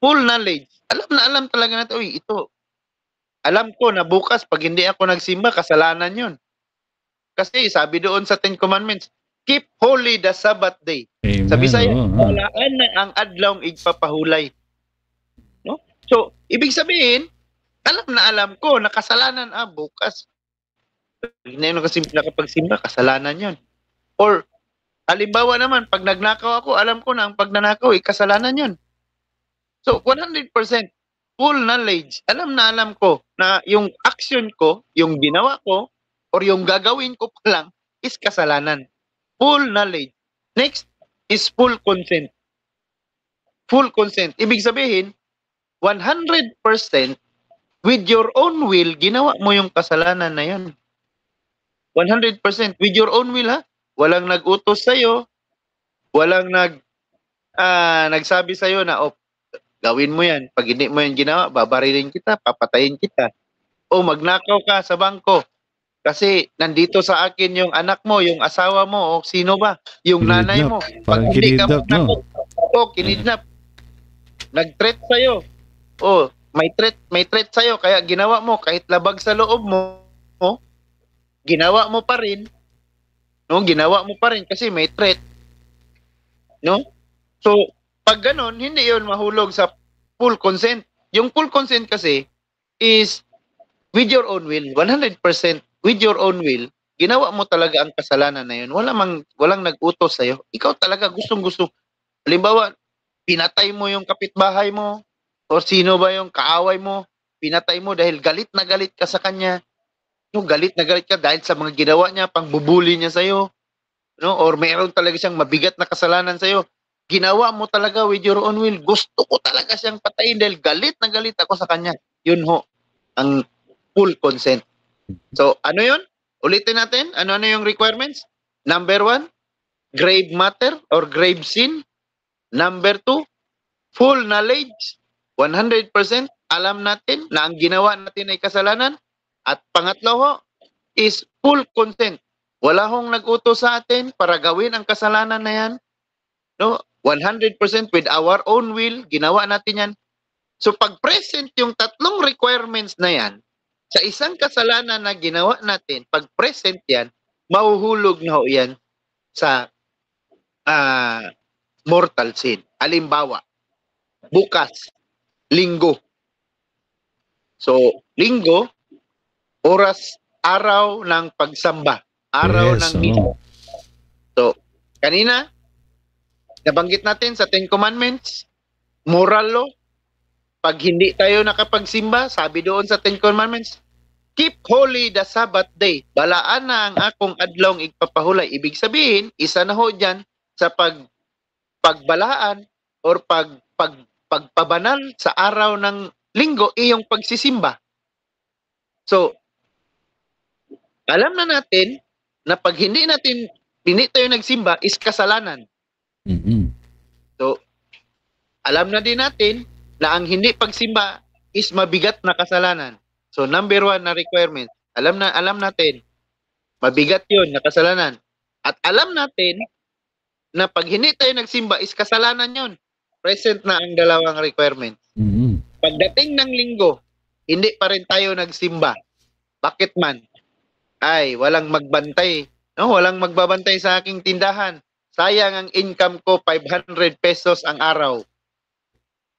Full knowledge. Alam na alam talaga natin, uy, ito. Alam ko na bukas, pag hindi ako nagsimba, kasalanan yun. Kasi sabi doon sa Ten Commandments, keep holy the Sabbath day. Amen. Sa Bisaya, walaan na ang adlawng igpapahulay. No? So, ibig sabihin, alam ko na kasalanan, bukas. Hindi na kasi nakapagsimba, kasalanan yun. Or, halimbawa naman, pag nagnakaw ako, alam ko na ang pagnanakaw, kasalanan yun. So, 100% full knowledge. Alam na alam ko na yung action ko, yung ginawa ko, or yung gagawin ko pa lang, is kasalanan. Full knowledge. Next is full consent. Full consent. Ibig sabihin, 100% with your own will, ginawa mo yung kasalanan na yun. 100% with your own will, ha? Walang nag-utos sa'yo, walang nagsabi sa'yo na, gawin mo yan. Pag hindi mo yan ginawa, babarilin kita, papatayin kita. O magnakaw ka sa bangko. Kasi nandito sa akin yung anak mo, yung asawa mo, o sino ba? Yung nanay mo. Parang kinidnap, no? Kinidnap. Nag-threat sa'yo. May threat sa'yo, kaya ginawa mo, kahit labag sa loob mo, ginawa mo pa rin. No? Ginawa mo pa rin kasi may threat. No? So, pag ganun, hindi yun mahulog sa full consent. Yung full consent kasi is with your own will, 100% with your own will, ginawa mo talaga ang kasalanan na yun. Walang nag-utos sa'yo. Ikaw talaga gustong-gusto. Halimbawa, pinatay mo yung kapitbahay mo o sino ba yung kaaway mo, pinatay mo dahil galit na galit ka sa kanya. No, galit na galit ka dahil sa mga ginawa niya, pangbubuli niya sa'yo. No? Or meron talaga siyang mabigat na kasalanan sa'yo. ginawa mo talaga with your own will. Gusto ko talaga siyang patayin dahil galit na galit ako sa kanya. Yun ho, ang full consent. So, ano yun? Ulitin natin. Ano yung requirements? Number 1, grave matter or grave sin. Number 2, full knowledge. 100% alam natin na ang ginawa natin ay kasalanan. At pangatlo ho, is full consent. Wala hong nag-utos sa atin para gawin ang kasalanan na yan. No? 100% with our own will, ginawa natin yan. So pag present yung tatlong requirements na yan, sa isang kasalanan na ginawa natin, pag present yan, mahuhulog na ho yan sa mortal sin. Halimbawa, bukas, linggo. So, linggo, araw ng pagsamba. Araw ng misa. So, kanina, nabanggit natin sa 10 Commandments, moral law, pag hindi tayo nakapagsimba, sabi doon sa 10 Commandments, keep holy the Sabbath day. Balaan na ang akong adlong igpapahulay. Ibig sabihin, isa na ho dyan sa pagbalaan or pagpabanal sa araw ng linggo, iyong pagsisimba. So, alam na natin na pag hindi tayo nagsimba is kasalanan. So, alam na din natin na ang hindi pagsimba is mabigat na kasalanan. So, number 1 na requirement. Alam natin, mabigat yun na kasalanan. At alam natin na pag hindi tayo nagsimba is kasalanan yun. Present na ang dalawang requirements. Pagdating ng linggo, hindi pa rin tayo nagsimba. Bakit man? Ay, walang magbantay. No? Walang magbabantay sa aking tindahan. Sayang ang income ko, 500 pesos ang araw.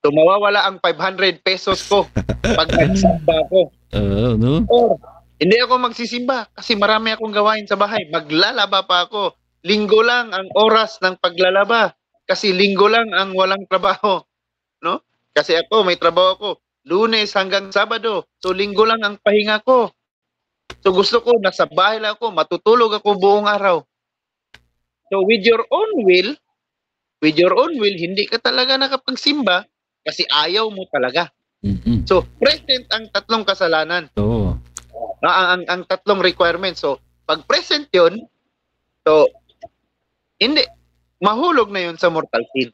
So, mawawala ang 500 pesos ko pag nagsimba ko. No? Or, hindi ako magsisimba kasi marami akong gawain sa bahay. Maglalaba pa ako. Linggo lang ang oras ng paglalaba. Kasi linggo lang ang walang trabaho. No? Kasi ako, may trabaho ako. Lunes hanggang Sabado. So, linggo lang ang pahinga ko. So, gusto ko, nasa bahay lang ako, matutulog ako buong araw. So, with your own will, hindi ka talaga nakapagsimba kasi ayaw mo talaga. So, present ang tatlong kasalanan. Ang tatlong requirements. So, pag present yun, so, hindi, mahulog na yun sa mortal sin.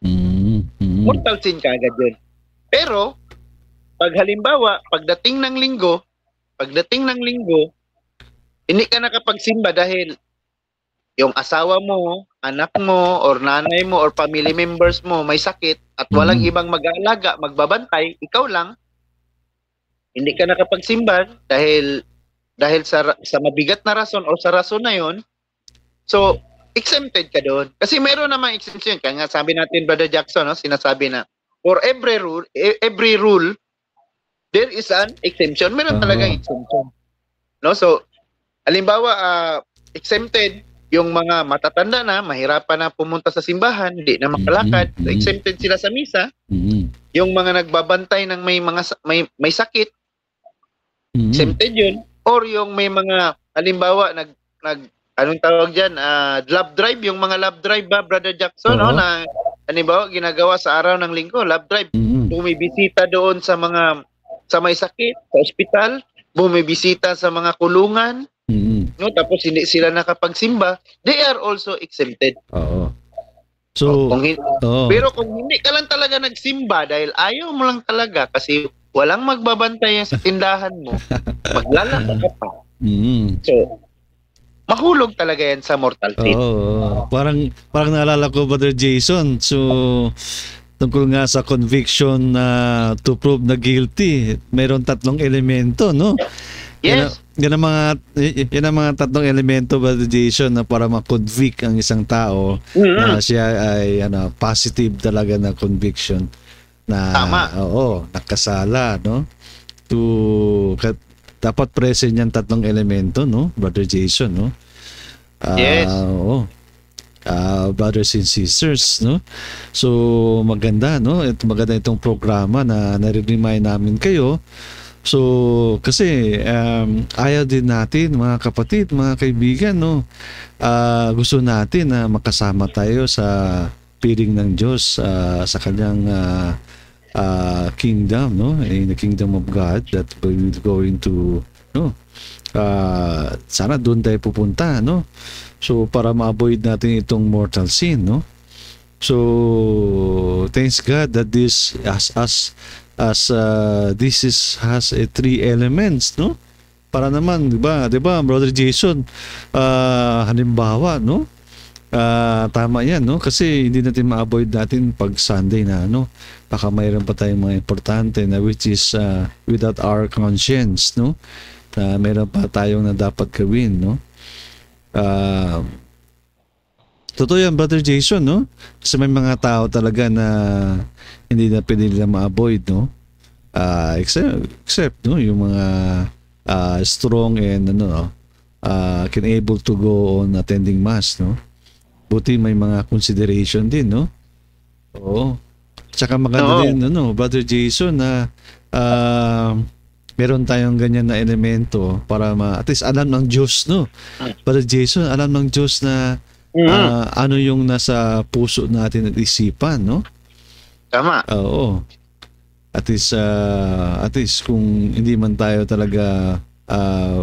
Mortal sin ka agad yun. Pero, pag halimbawa, pagdating ng linggo, hindi ka nakapagsimba dahil yung asawa mo, anak mo, or nanay mo, or family members mo may sakit at walang ibang mag-aalaga, magbabantay, ikaw lang, hindi ka nakapagsimba dahil sa mabigat na rason o sa rason na yon, so, exempted ka doon. Kasi meron namang exemption. Kaya nga sabi natin, Brother Jackson, no, sinasabi na, for every rule, there is an exemption. Meron talagang exemption. No? So, halimbawa, exempted yung mga matatanda na, mahirapan na pumunta sa simbahan, hindi na makalakad, so exempted sila sa misa. Yung mga nagbabantay ng may sakit, exempted yun. Or yung may mga, halimbawa, anong tawag dyan, love drive, yung mga love drive ba, Brother Jackson, no, na, halimbawa, ginagawa sa araw ng linggo, love drive, bumibisita doon sa may sakit, sa ospital, bumibisita sa mga kulungan, no, tapos hindi sila nakapagsimba, they are also exempted. So, pero kung hindi ka lang talaga nagsimba dahil ayaw mo lang talaga kasi walang magbabantay sa tindahan mo, maglalaka ka pa. So, mahulog talaga yan sa mortal sin. Parang naalala ko, Brother Jason, so tungkol nga sa conviction na to prove na guilty, mayroon tatlong elemento, no? Yes. Yan ang mga tatlong elemento, Brother Jason, na para ma-convict ang isang tao na siya ay positive talaga na conviction na nakasala, no? Dapat present yan tatlong elemento, no, Brother Jason, no? Yes. Brothers and sisters, no? So maganda, no? Maganda itong programa na nare-remind namin kayo. So kasi ayaw din natin, mga kapatid, mga kaibigan, no? Gusto natin na makasama tayo sa piling ng Diyos sa kanyang kingdom, no? In the kingdom of God that we're going to, no? Sana doon tayo pupunta, no? So para ma-avoid natin itong mortal sin, no? So thanks God that this this has three elements, no? Para naman, 'di ba, Brother Jason, halimbawa, no? Tama 'yan, no? Kasi hindi natin ma-avoid natin pag Sunday na, no? Baka mayroon pa tayong mga importante na which is without our conscience, no? Mayroon pa tayong na dapat gawin, no? Totoo yan, Brother Jason, no? Kasi may mga tao talaga na hindi na pwede nila ma-avoid, no? Except, no? Yung mga strong and, can able to go on attending mass, no? Buti may mga consideration din, no? Oo. Tsaka maganda din, Brother Jason, na meron tayong ganyan na elemento para at least alam ng Diyos, no? Brother Jason, alam ng Diyos na ano yung nasa puso natin at isipan, no? Tama. Oo. At least kung hindi man tayo talaga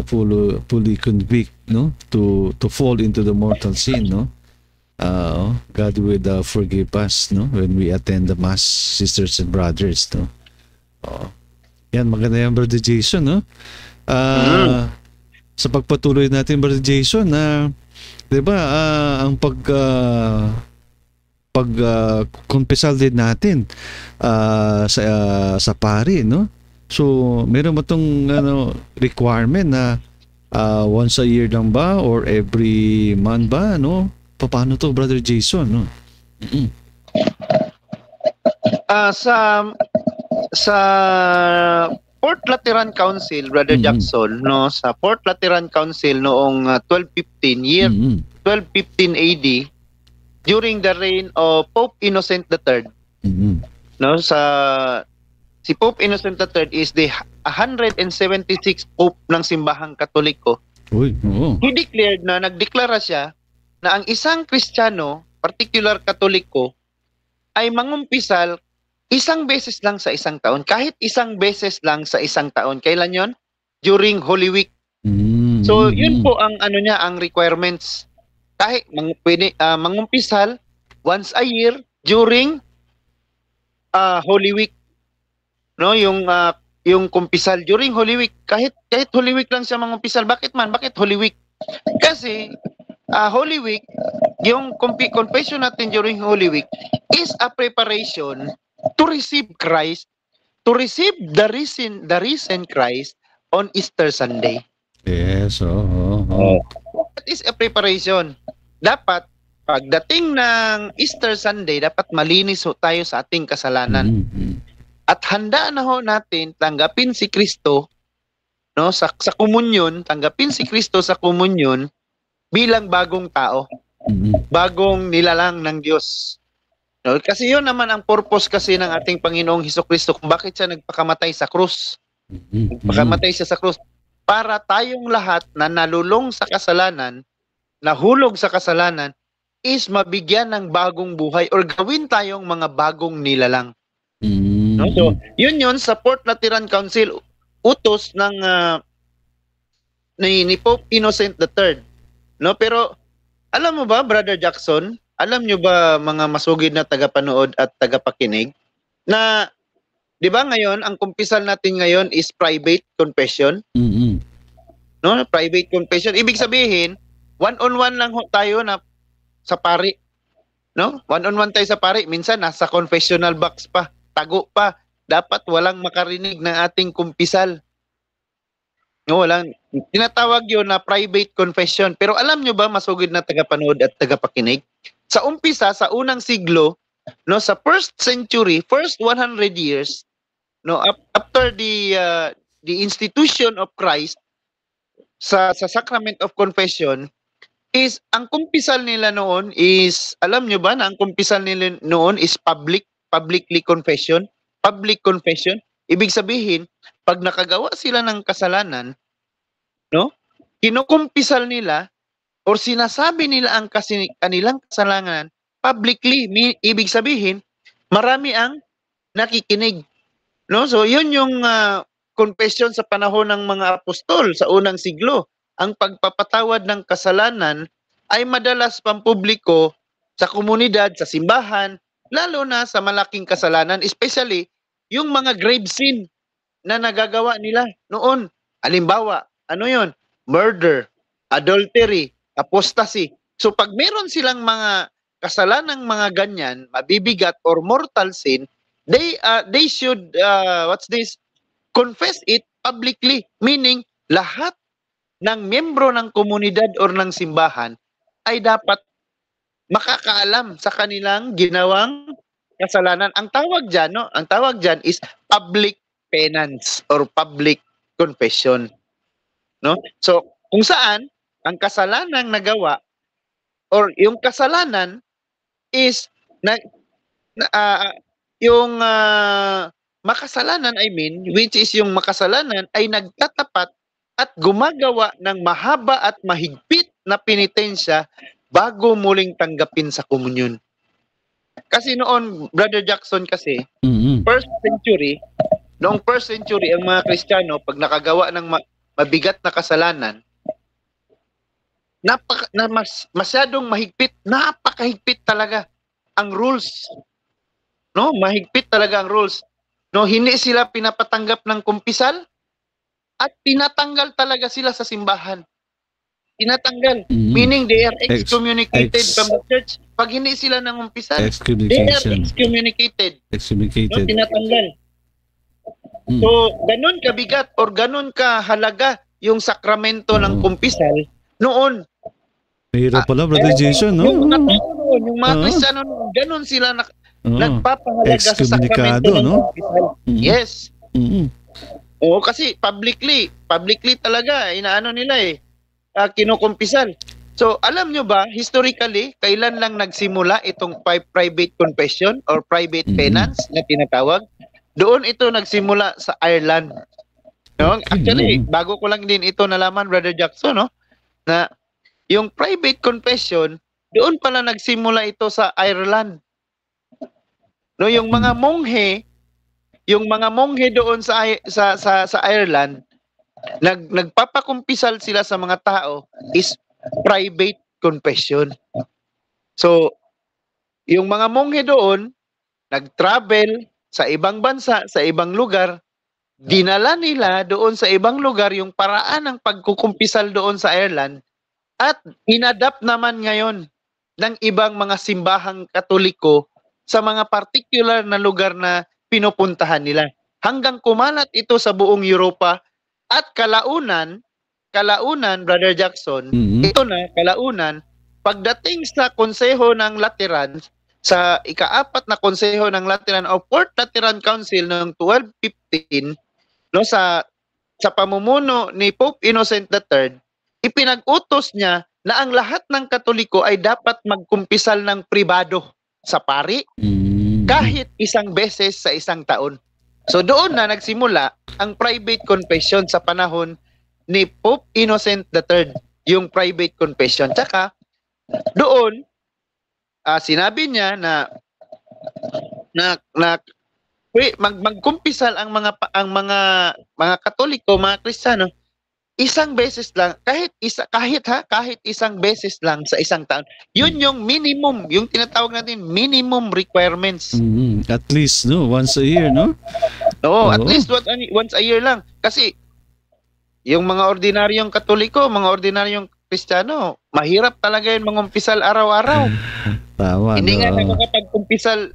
fully convict, no? To fall into the mortal sin, no? God will forgive us, no? When we attend the mass, sisters and brothers, no? Yan, maganda yan, Brother Jason, no? Sa pagpatuloy natin, Brother Jason, na 'di ba, ang pag-confessal din natin sa pari, no? So, meron ba tong requirement na once a year lang ba or every month ba, no? Paano to, Brother Jason, no? Sa Fourth Lateran Council, Brother Jackson, no, sa Fourth Lateran Council noong 1215 AD, during the reign of Pope Innocent III, no, si Pope Innocent III is the 176th Pope ng simbahang Katoliko. He declared nagdeklara siya na ang isang Kristiyano, particular Katoliko, ay mangumpisal isang beses lang sa isang taon. Kahit isang beses lang sa isang taon. Kailan yon? During Holy Week. So, yun po ang ang requirements. Kahit pwede mangumpisal once a year during Holy Week. No, yung kumpisal during Holy Week. Kahit Holy Week lang siya mangumpisal. Bakit Holy Week? Kasi Holy Week, yung confession natin during Holy Week is a preparation to receive Christ, to receive the risen Christ on Easter Sunday. Yes, That is a preparation. Dapat, pagdating ng Easter Sunday, dapat malinis tayo sa ating kasalanan. At handa na natin tanggapin si Kristo, no, sa komunyon, tanggapin si Kristo sa komunyon bilang bagong tao, bagong nilalang ng Diyos. No, kasi yun naman ang purpose kasi ng ating Panginoong Hesukristo kung bakit siya nagpakamatay sa krus. Pakamatay siya sa krus para tayong lahat na nalulong sa kasalanan, nahulog sa kasalanan, is mabigyan ng bagong buhay or gawin tayong mga bagong nilalang. No? So, yun sa Fourth Lateran Council, utos ng ni Pope Innocent III. No, pero alam mo ba, Brother Jackson, alam nyo ba mga masugid na tagapanood at tagapakinig na 'di ba ngayon ang kumpisal natin ngayon is private confession? No, private confession. Ibig sabihin, one-on-one lang tayo na sa pari. No? One-on-one tayo sa pari, minsan nasa confessional box pa, tago pa. Dapat walang makarinig ng ating kumpisal. No, walang tinatawag 'yon na private confession. Pero alam nyo ba, masugid na tagapanood at tagapakinig, sa umpisa, sa unang siglo, no, sa first century, first 100 years, no, after the institution of Christ sa sacrament of confession, is ang kumpisal nila noon is, alam nyo ba na ang kumpisal nila noon is public confession. Ibig sabihin, pag nakagawa sila ng kasalanan, no, kinukumpisal nila or sinasabi nila ang kanilang kasalanan publicly. Ibig sabihin, marami ang nakikinig. No? So, yun yung confession sa panahon ng mga apostol sa unang siglo. Ang pagpapatawad ng kasalanan ay madalas pampubliko sa komunidad, sa simbahan, lalo na sa malaking kasalanan, especially yung mga grave sin na nagagawa nila noon. Halimbawa, ano yun? Murder, adultery, apostasy. So pag meron silang mga kasalanang mga ganyan, mabibigat or mortal sin, they should confess it publicly, meaning lahat ng miyembro ng komunidad or ng simbahan ay dapat makakaalam sa kanilang ginawang kasalanan. Ang tawag diyan is public penance or public confession. No? So, kung saan ang kasalanang nagawa or yung kasalanan is makasalanan, which is yung makasalanan ay nagtatapat at gumagawa ng mahaba at mahigpit na penitensya bago muling tanggapin sa komunyon. Kasi noon, Brother Jackson, kasi, noong first century, ang mga Kristiyano, pag nakagawa ng mabigat na kasalanan, masyadong mahigpit, napakahigpit talaga ang rules. No, mahigpit talaga ang rules. No, hindi sila pinapatanggap ng kumpisal at tinatanggal talaga sila sa simbahan. Tinatanggal. Meaning they are excommunicated from the church. Pag hindi sila nangumpisal, they are excommunicated. No, tinatanggal. So, ganun kabigat or ganun kahalaga yung sakramento ng kumpisal noon. Mahirap pala, Brother Jason, no? Yung mga tao noon, yung mga Kristiyano noon, ganun sila nagpapahalaga sa sakramento ng kumpisal. Yes. Oo, kasi publicly talaga, inaano nila kinukumpisal. So, alam nyo ba, historically, kailan lang nagsimula itong private confession or private penance na tinatawag? Doon ito nagsimula sa Ireland. No? Actually, bago ko lang din ito nalaman, Brother Jackson, no? Na yung private confession, doon pala nagsimula ito sa Ireland. No, yung mga monghe doon sa Ireland, nagpapakumpisal sila sa mga tao is private confession. So, yung mga monghe doon, nag-travel sa ibang bansa, sa ibang lugar, dinala nila doon sa ibang lugar yung paraan ng pagkukumpisal doon sa Ireland at inadapt naman ngayon ng ibang mga simbahang Katoliko sa mga particular na lugar na pinupuntahan nila. Hanggang kumalat ito sa buong Europa at kalaunan, Brother Jackson, kalaunan, pagdating sa Konseho ng Lateran, sa ika-4 na Konseho ng Lateran o Fourth Lateran Council noong 1215, no, sa pamumuno ni Pope Innocent III, ipinag-utos niya na ang lahat ng Katoliko ay dapat magkumpisal ng pribado sa pari kahit isang beses sa isang taon. So doon na nagsimula ang private confession sa panahon ni Pope Innocent III, yung private confession. Tsaka doon sinabi niya na magkumpisal ang mga Katoliko, mga Kristiyano, isang beses lang, kahit isang beses lang sa isang taon. Yun yung minimum, yung tinatawag natin minimum requirements. At least, no, once a year, no? Oo, at least once a year lang. Kasi yung mga ordinaryong Katoliko, mga ordinaryong Kristiyano, mahirap talaga yun mangumpisal araw-araw. Tama, hindi nga nakakapagkumpisal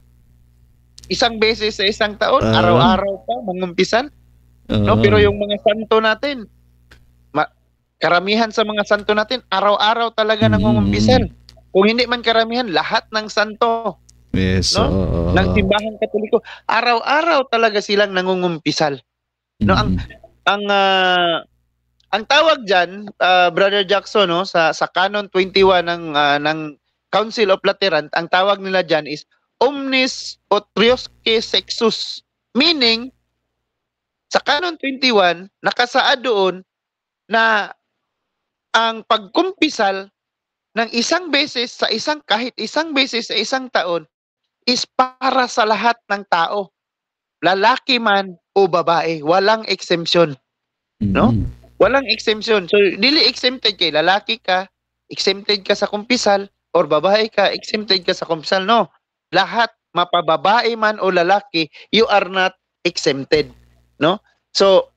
isang beses sa isang taon, araw-araw pa mangumpisal. No, pero yung mga santo natin, karamihan sa mga santo natin, araw-araw talaga nangungumpisal. Kung hindi man karamihan, lahat ng santo. Yes. No? Ng simbahan Katoliko, araw-araw talaga silang nangungumpisal. No, ang tawag diyan, Brother Jackson, no, sa Canon 21 ng Council of Lateran, ang tawag nila diyan is omnis utriusque sexus. Meaning, sa Canon 21, nakasaad doon na ang pagkumpisal ng isang beses sa kahit isang beses sa isang taon is para sa lahat ng tao. Lalaki man o babae, walang exemption, no? Mm. Walang exemption. So dili exempted kay lalaki ka, exempted ka sa kumpisal, or babae ka, exempted ka sa kumpisal, no. Lahat, mapababae man o lalaki, you are not exempted, no? So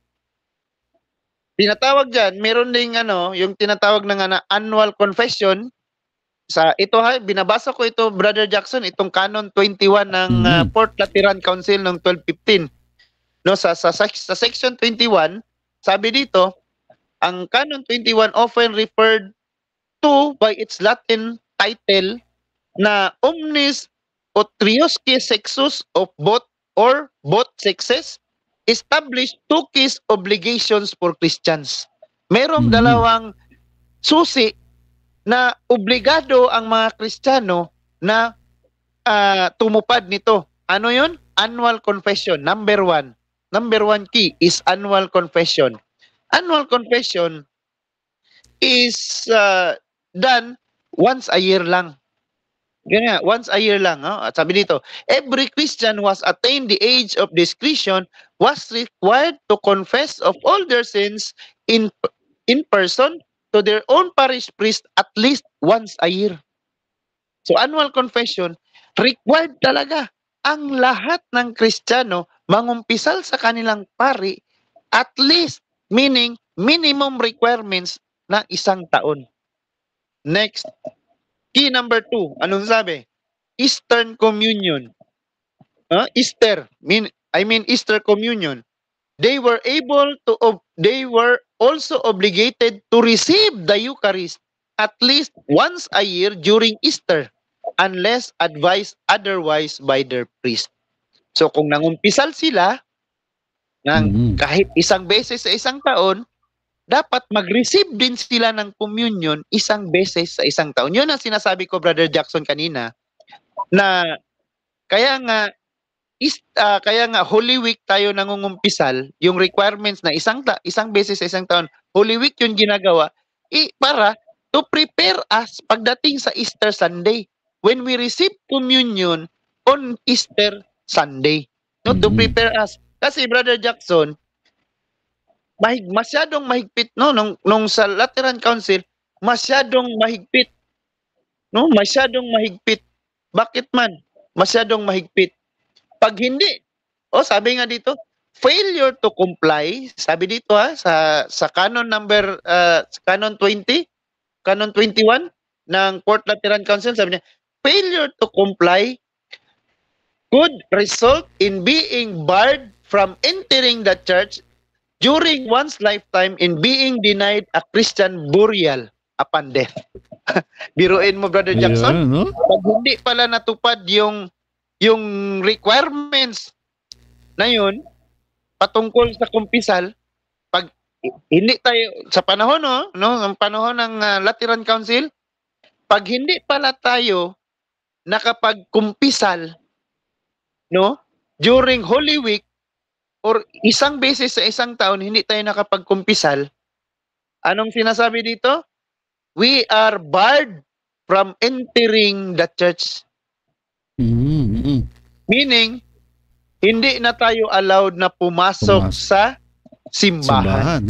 tinatawag diyan, meron ding yung tinatawag na annual confession. Sa ito binabasa ko ito, Brother Jackson, itong Canon 21 ng Fourth Lateran Council ng 1215. No, sa section 21, sabi dito, ang Canon 21 often referred to by its Latin title na omnis utriusque sexus of both or both sexes establish two key obligations for Christians. Merong dalawang susi na obligado ang mga Kristiyano na tumupad nito. Ano yun? Annual confession. Number one key is annual confession. Annual confession is done once a year lang. Ganyan, once a year lang. At sabi dito, every Christian who has attained the age of discretion was required to confess of all their sins in person to their own parish priest at least once a year. So annual confession, required talaga ang lahat ng Kristiyano mangumpisal sa kanilang pari at least, meaning minimum requirements na isang taon. Next, key number 2, anong sabi? Eastern Communion. Easter Communion. They were also obligated to receive the Eucharist at least once a year during Easter unless advised otherwise by their priest. So kung nangumpisal sila ng kahit isang beses sa isang taon, dapat mag-receive din sila ng communion isang beses sa isang taon. Yun ang sinasabi ko, Brother Jackson, kanina, na kaya nga Holy Week tayo nangungumpisal, yung requirements na isang beses sa isang taon, Holy Week yung ginagawa, para to prepare us pagdating sa Easter Sunday. When we receive communion on Easter Sunday. No, to prepare us. Kasi Brother Jackson, masyadong mahigpit, no, nung sa Lateran Council, masyadong mahigpit. No, masyadong mahigpit. Bakit man? Masyadong mahigpit. Pag hindi, sabi nga dito, failure to comply, sabi dito sa canon number, canon 20, canon 21 ng Fourth Lateran Council, sabi niya, failure to comply could result in being barred from entering the church during one's lifetime in being denied a Christian burial upon death. Biruin mo, Brother Jackson, pag hindi pala natupad yung requirements na yun patungkol sa kumpisal, pag hindi tayo sa panahon ang panahon ng Lateran Council, pag hindi pala tayo nakapagkumpisal during Holy Week or isang beses sa isang taon hindi tayo nakapagkumpisal, anong sinasabi dito? We are barred from entering the church. Meaning, hindi na tayo allowed na pumasok sa simbahan.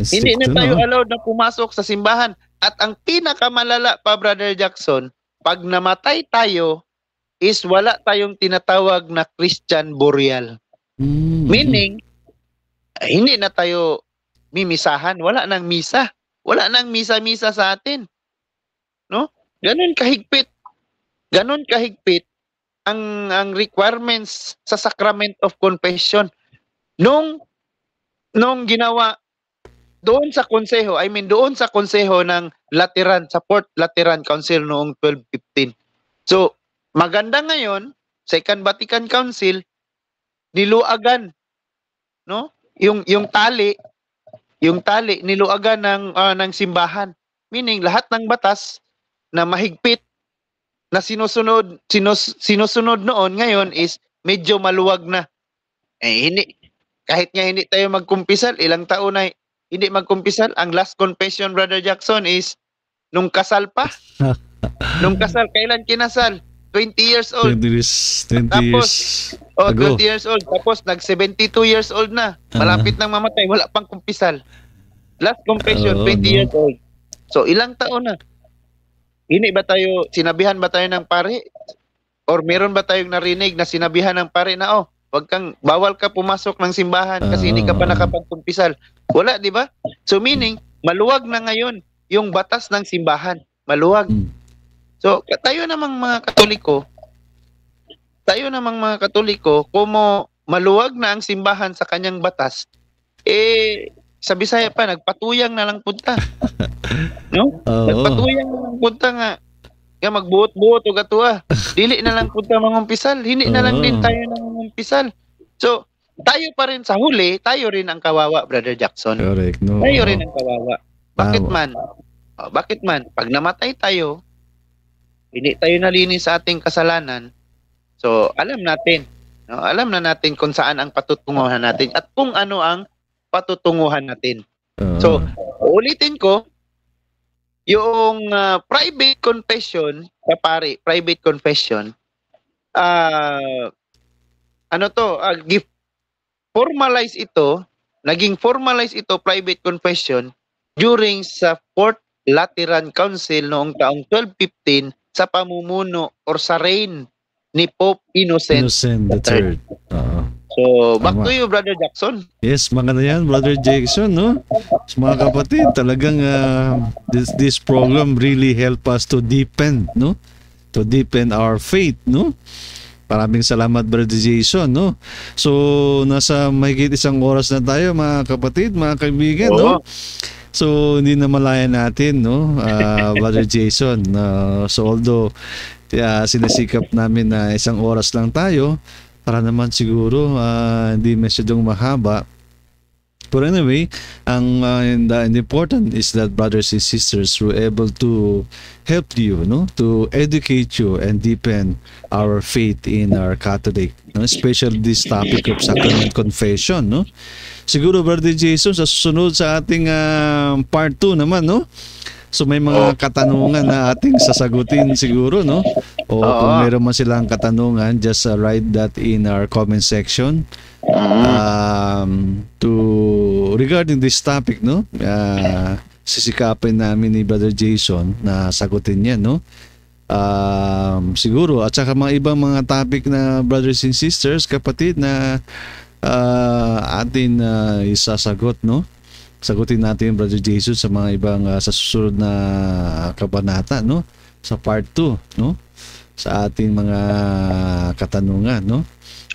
Hindi na tayo allowed na pumasok sa simbahan. At ang pinakamalala pa, Brother Jackson, pag namatay tayo, is wala tayong tinatawag na Christian burial. Meaning, hindi na tayo mimisahan. Wala nang misa. Wala nang misa-misa sa atin. No? Ganun kahigpit ang requirements sa Sacrament of Confession. Nung ginawa doon sa konseho ng Lateran, sa Fourth Lateran Council noong 1215. So, maganda ngayon, Second Vatican Council, niluagan, no? Yung tali niluagan ng simbahan. Meaning, lahat ng batas na mahigpit na sinusunod noon ngayon is medyo maluwag na. Kahit nga hindi tayo magkumpisal, ilang taon na hindi magkumpisal, ang last confession, Brother Jackson, is Nung kasal pa. Nung kasal, kailan kinasal? 20 years old. 20 Tapos, years ago. 20 years old. Tapos, nag-72 years old na. Malapit nang mamatay. Wala pang kumpisal. Last confession, 20 years old. So, ilang taon na? Hindi ba tayo, sinabihan ba tayo ng pare? Or meron ba tayong narinig na sinabihan ng pare na, bawal ka pumasok ng simbahan kasi hindi ka pa nakapagkumpisal. Wala, di ba? So, meaning, maluwag na ngayon yung batas ng simbahan. Maluwag. So, tayo namang mga Katoliko, kung maluwag na ang simbahan sa kanyang batas, sa Bisaya pa, nagpatuyang na lang punta. No? Nagpatuyang na lang punta nga magbuot-buot o gatua. Dili na lang punta mangumpisal. Hindi na lang din tayo nangumpisal. So, tayo pa rin sa huli, tayo rin ang kawawa, Brother Jackson. Correct. No? Tayo rin ang kawawa. Bakit man? Pag namatay tayo, hindi tayo nalinis sa ating kasalanan. So, alam natin. No? Alam na natin kung saan ang patutunguhan natin at kung ano ang patutunguhan natin. So, ulitin ko, yung private confession, private confession, naging formalize ito, private confession, during sa Fourth Lateran Council noong taong 1215 sa pamumuno or sa reign ni Pope Innocent III. So, back to you, Brother Jackson. Yes, maganda yan, Brother Jackson, no? So, mga kapatid, talagang this program really help us to deepen, no? To deepen our faith, no? Maraming salamat, Brother Jason, no? So, nasa mahigit 1 oras na tayo, mga kapatid, mga kaibigan, no? So, hindi na malaya natin, no? Brother Jason. So, although sinasikap namin na 1 oras lang tayo, para naman siguro hindi masyadong mahaba. But anyway, the important is that brothers and sisters were able to help you, no, to educate you and deepen our faith in our Catholic, no? Especially this topic of sacrament confession, no. Siguro, Brother Jason, sa susunod sa ating part 2 naman, no. So may mga katanungan na ating sasagutin siguro, no? O kung meron man silang katanungan, just write that in our comment section. Regarding this topic, no? Sisikapin namin ni Brother Jason na sagutin yan, no? Siguro, at saka mga ibang mga topic na brothers and sisters, kapatid, na atin isasagot, no? Sagutin natin, Brother Jason, sa mga ibang sa susunod na kabanata, no? Sa part 2, no? Sa ating mga katanungan, no?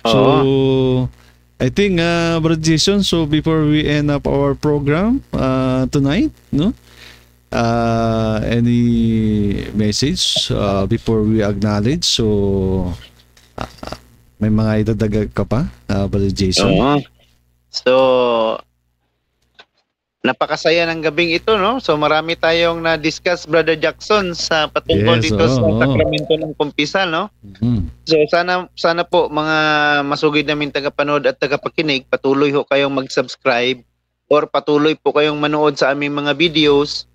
So, I think, Brother Jason, so before we end up our program tonight, no? Any message before we acknowledge? So, may mga idadagdag ka pa, Brother Jason? So, napakasaya ng gabing ito, no? So marami tayong na-discuss, Brother Jackson, sa patungkol dito sa sakramento ng kumpisal, no? So sana po mga masugid naming tagapanood at tagapakinig, patuloy ho kayong mag-subscribe or patuloy po kayong manood sa aming mga videos.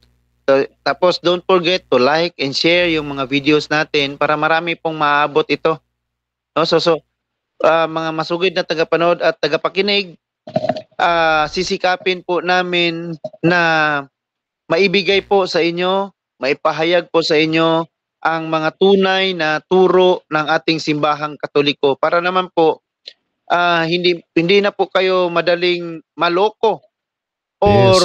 So, tapos don't forget to like and share yung mga videos natin para marami pong maabot ito. No? So mga masugid na tagapanood at tagapakinig, sisikapin po namin na maibigay po sa inyo, maipahayag po sa inyo ang mga tunay na turo ng ating simbahang Katoliko para naman po hindi na po kayo madaling maloko or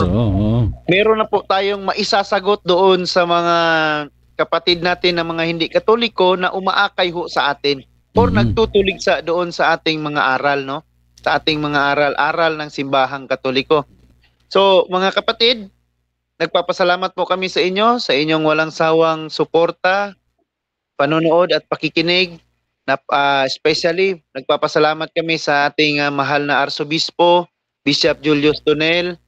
meron na po tayong maisasagot doon sa mga kapatid natin na mga hindi Katoliko na umaakay ho sa atin or nagtutulig doon sa ating mga aral, no? Sa ating mga aral ng simbahang Katoliko. So, mga kapatid, nagpapasalamat po kami sa inyo, sa inyong walang sawang suporta, panonood at pakikinig. Especially, nagpapasalamat kami sa ating mahal na Arsobispo, Bishop Julius Tonel,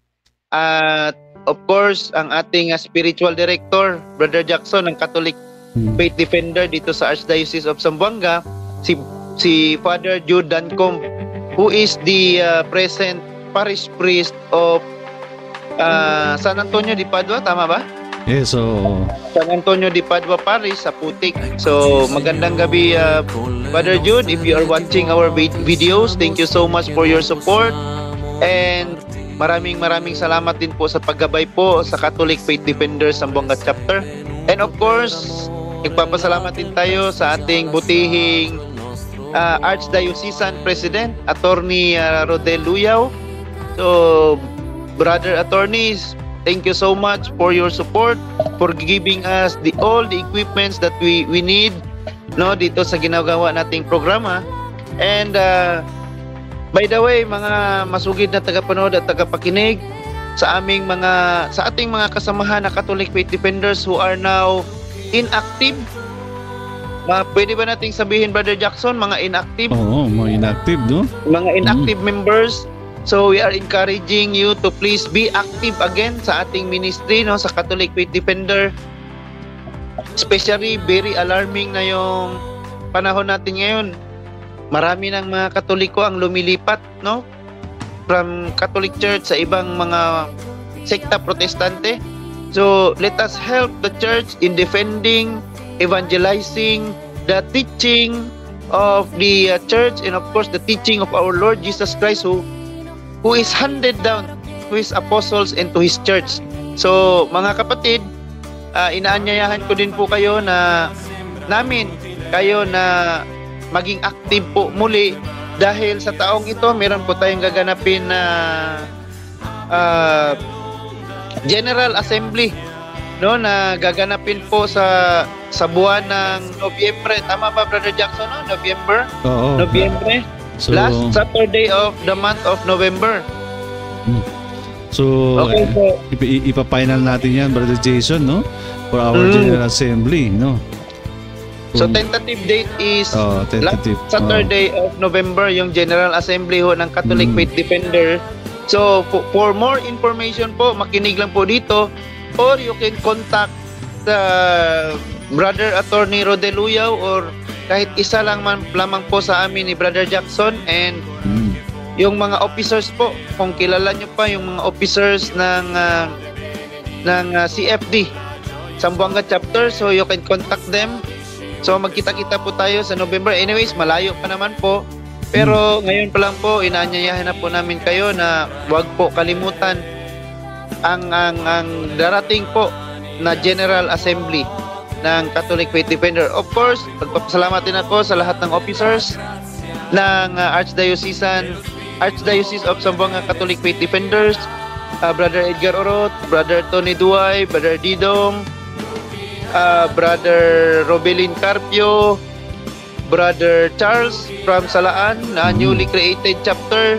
at of course, ang ating spiritual director, Brother Jackson, ng Catholic Faith Defender dito sa Archdiocese of Zamboanga, si Father Jude Dancombe, who is the present parish priest of San Antonio de Padua, tama ba? So San Antonio de Padua Parish sa Putik. So magandang gabi, Brother Jude. If you are watching our videos, thank you so much for your support. And maraming salamat din po sa paggabay po sa Catholic Faith Defenders Zamboanga Chapter. And of course, nagpapasalamat din tayo sa ating butihing Archdiocesan President, Attorney Rodel Luyao. So, Brother Attorneys, thank you so much for your support, for giving us all the equipments that we need, no, dito sa ginagawa nating programa. And by the way, mga masugid na tagapanood at tagapakinig sa ating mga kasamahan na Catholic Faith Defenders who are now inactive. Pwede ba nating sabihin, Brother Jackson, mga inactive? Oo, mga inactive, no? Mga inactive members. So we are encouraging you to please be active again sa ating ministry, no, sa Catholic Faith Defender. Especially very alarming na yung panahon natin ngayon. Marami ng mga Katoliko ang lumilipat, no, from Catholic Church sa ibang mga sekta protestante. So let us help the church in defending, evangelizing the teaching of the church, and of course the teaching of our Lord Jesus Christ, who is handed down to his apostles and to his church. So mga kapatid, inaanyayahan ko din po kayo na maging active po muli, dahil sa taong ito meron po tayong gaganapin na General Assembly, no, na gaganapin po sa buwan ng Nobyembre. Tama ba, Brother Jackson, no? November? Oo. Nobyembre. So, last Saturday of the month of November. So, okay, ipa-final natin yan, Brother Jason, no? For our General Assembly, no? So, tentative date is tentative. last Saturday of November, yung General Assembly ho ng Catholic Faith Defender. So, for more information po, makinig lang po dito, or you can contact the Brother Attorney Rodel Luyao, or kahit isa lamang po sa amin ni Brother Jackson, and yung mga officers po, kung kilala nyo pa yung mga officers ng CFD Zamboanga Chapter, so you can contact them. So magkita-kita po tayo sa November. Anyways, malayo pa naman po, pero ngayon pa lang po inaanyayahan na po namin kayo na wag po kalimutan ang darating po na General Assembly ng Catholic Faith Defender. Of course, pagpapasalamat din ako sa lahat ng officers ng Archdiocese of Zamboanga Catholic Faith Defenders, Brother Edgar Orot, Brother Tony Duay, Brother Didong, Brother Robelin Carpio, Brother Charles from Salaan, na newly created chapter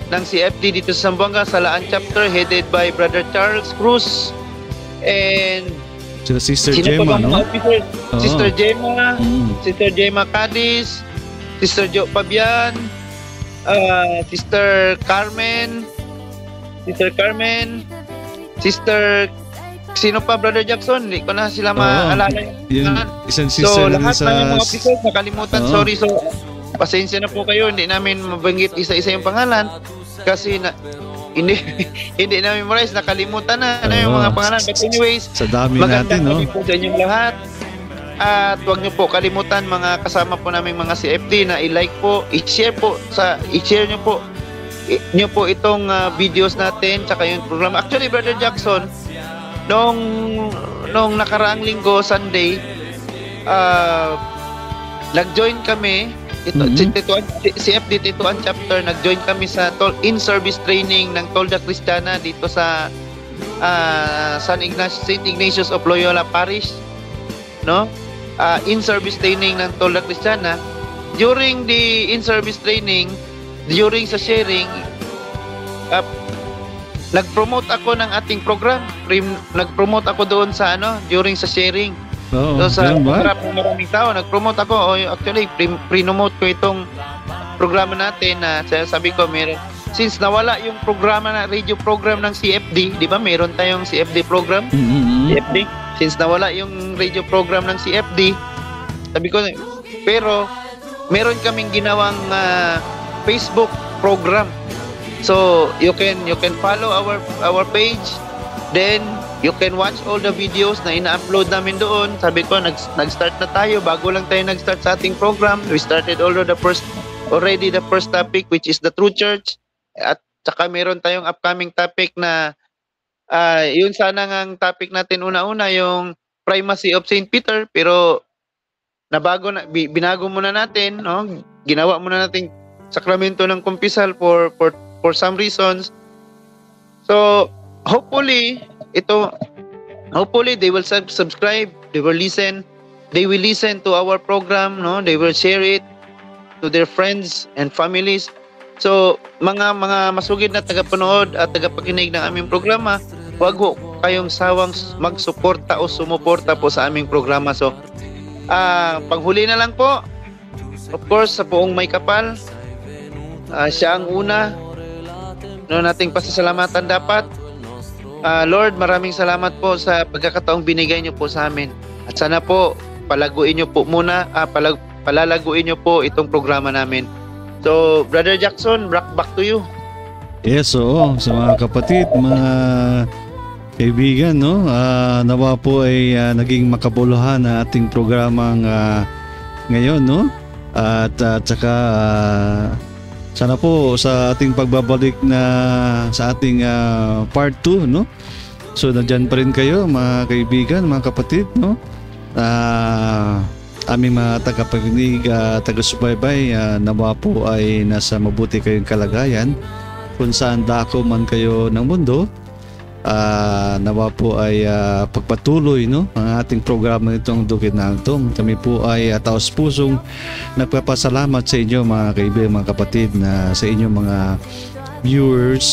ng CFD dito sa Zamboanga, Salaan chapter, headed by Brother Charles Cruz, and Sister Gemma, no? Sister Gemma, Sister Gemma Cadiz, Sister Jo Fabian, Sister Carmen, Sister sino pa, Brother Jackson? Hindi ko na sila maalala. Isang sister so lahat sa ng mga officers nakalimutan. Sorry, so pasensya na po kayo, hindi namin mabanggit isa-isa yung pangalan kasi hindi namin memorize, nakalimutan na yung mga pangalan. But anyways, sa dami natin, no? Magandang po sa inyong lahat. At huwag nyo po kalimutan, mga kasama po namin mga CFD, na i-like po, i-share nyo po itong videos natin, tsaka yung programa. Actually, Brother Jackson, nung nakaraang linggo, Sunday, nag-join kami, CFD Tituan Chapter, nag-join kami sa in-service training ng Tolda Kristiyana dito sa St. Ignatius of Loyola Parish, no? In-service training ng Tolda Kristiyana. During the in-service training, during sa sharing, nag-promote ako ng ating program. Nag-promote ako doon sa during sa sharing. So sa harap ng maraming tao, nag-promote ako. Actually, pre-promote ko itong programa natin na sabi ko, meron. Since nawala yung programa na radio program ng CFD, di ba meron tayong CFD program? CFD. Since nawala yung radio program ng CFD, sabi ko, pero meron kaming ginawang Facebook program. So you can follow our page, then You can watch all the videos na ina-upload namin doon. Sabi ko, nag-start na tayo. Bago lang tayo nag-start sa ating program. We started already the first topic, which is the true church. At saka meron tayong upcoming topic na yun sana ang topic natin una-una, yung primacy of Saint Peter. Pero binago muna natin, no? Ginawa muna natin sakramento ng kumpisal for some reasons. So, hopefully they will subscribe, they will listen to our program, no? They will share it to their friends and families. So, mga masugid na tagapanood at tagapakinig ng aming programa, huwag ho kayong sawang magsuporta o sumuporta po sa aming programa. So, panghuli na lang po, of course, sa Poong May Kapal, siya ang una nating pasasalamatan dapat. Lord, maraming salamat po sa pagkakataong binigay niyo po sa amin. At sana po, palalaguin niyo po itong programa namin. So, Brother Jackson, back to you. Yes, oo. Sa mga kapatid, mga kaibigan, no? Nawa po ay naging makabuluhan na ating programang ngayon, no? At saka sana po sa ating pagbabalik na sa ating part 2, no? So nandiyan pa rin kayo, mga kaibigan, mga kapatid, no? Aming mga tagapakinig, taga-subaybay, nawa po ay nasa mabuti kayong kalagayan kung saan dako man kayo ng mundo. Nawa po ay pagpatuloy, no, ang ating programa nitong Dukit na Angtong. Kami po ay taos pusong nagpapasalamat sa inyo, mga kaibigan, mga kapatid, na sa inyong mga viewers,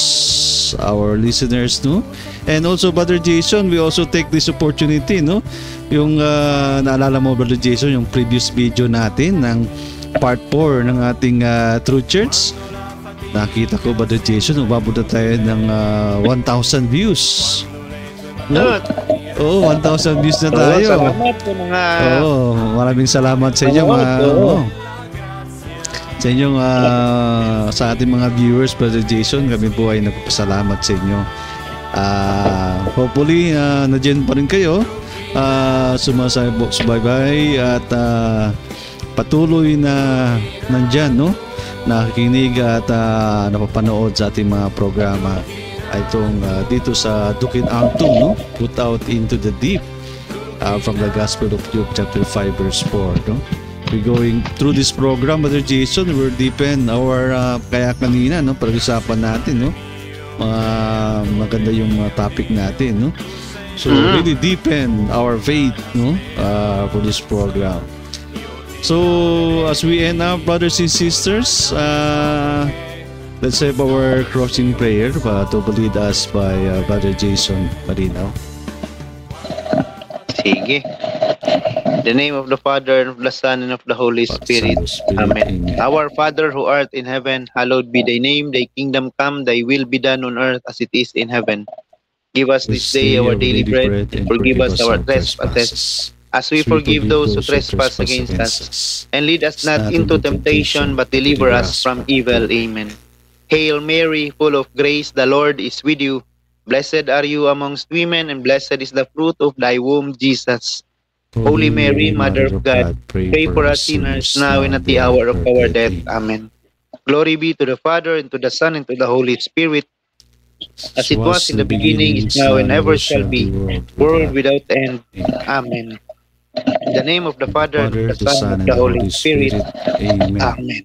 our listeners, no. And also, Brother Jason, we also take this opportunity, no, yung naalala mo, Brother Jason, yung previous video natin ng part 4 ng ating True Church. Nakita ko, Brother Jason, umabot na tayo ng 1,000 views. No? Oo, 1,000 views na tayo. Salamat po mga... maraming salamat sa inyo, sa inyong sa ating mga viewers, Brother Jason. Kami po ay nagpapasalamat sa inyo. Hopefully, nandiyan pa rin kayo. Sumasaybay at patuloy na nandyan, no? Nakikinig at napapanood sa ating mga programa itong dito sa Dukit Angtong, no? Put out into the deep from the Gospel of Luke chapter 5 verse 4, no? We're going through this program, Brother Jason. We're deepen our kaya kanina, no? Pag-usapan natin, no? Maganda yung topic natin, no? So really deepen our faith, no? For this program. So, as we end up, brothers and sisters, let's have our closing prayer to be led us by Brother Jason Marino. Sige. In the name of the Father, and of the Son, and of the Holy Spirit. Amen. Our Father who art in heaven, hallowed be thy name. Thy kingdom come, thy will be done on earth as it is in heaven. Give us this day our daily bread, and forgive us our trespasses, as we forgive those who trespass against us. And lead us not into temptation, but deliver us from evil. Amen. Hail Mary, full of grace, the Lord is with you. Blessed are you amongst women, and blessed is the fruit of thy womb, Jesus. Holy Mary, Mother of God, pray for us sinners, now and at the hour of our death. Amen. Glory be to the Father, and to the Son, and to the Holy Spirit, as it was in the beginning, is now, and ever shall be, world without end. Amen. In the name of the Father, the Son, and the Holy Spirit. Amen.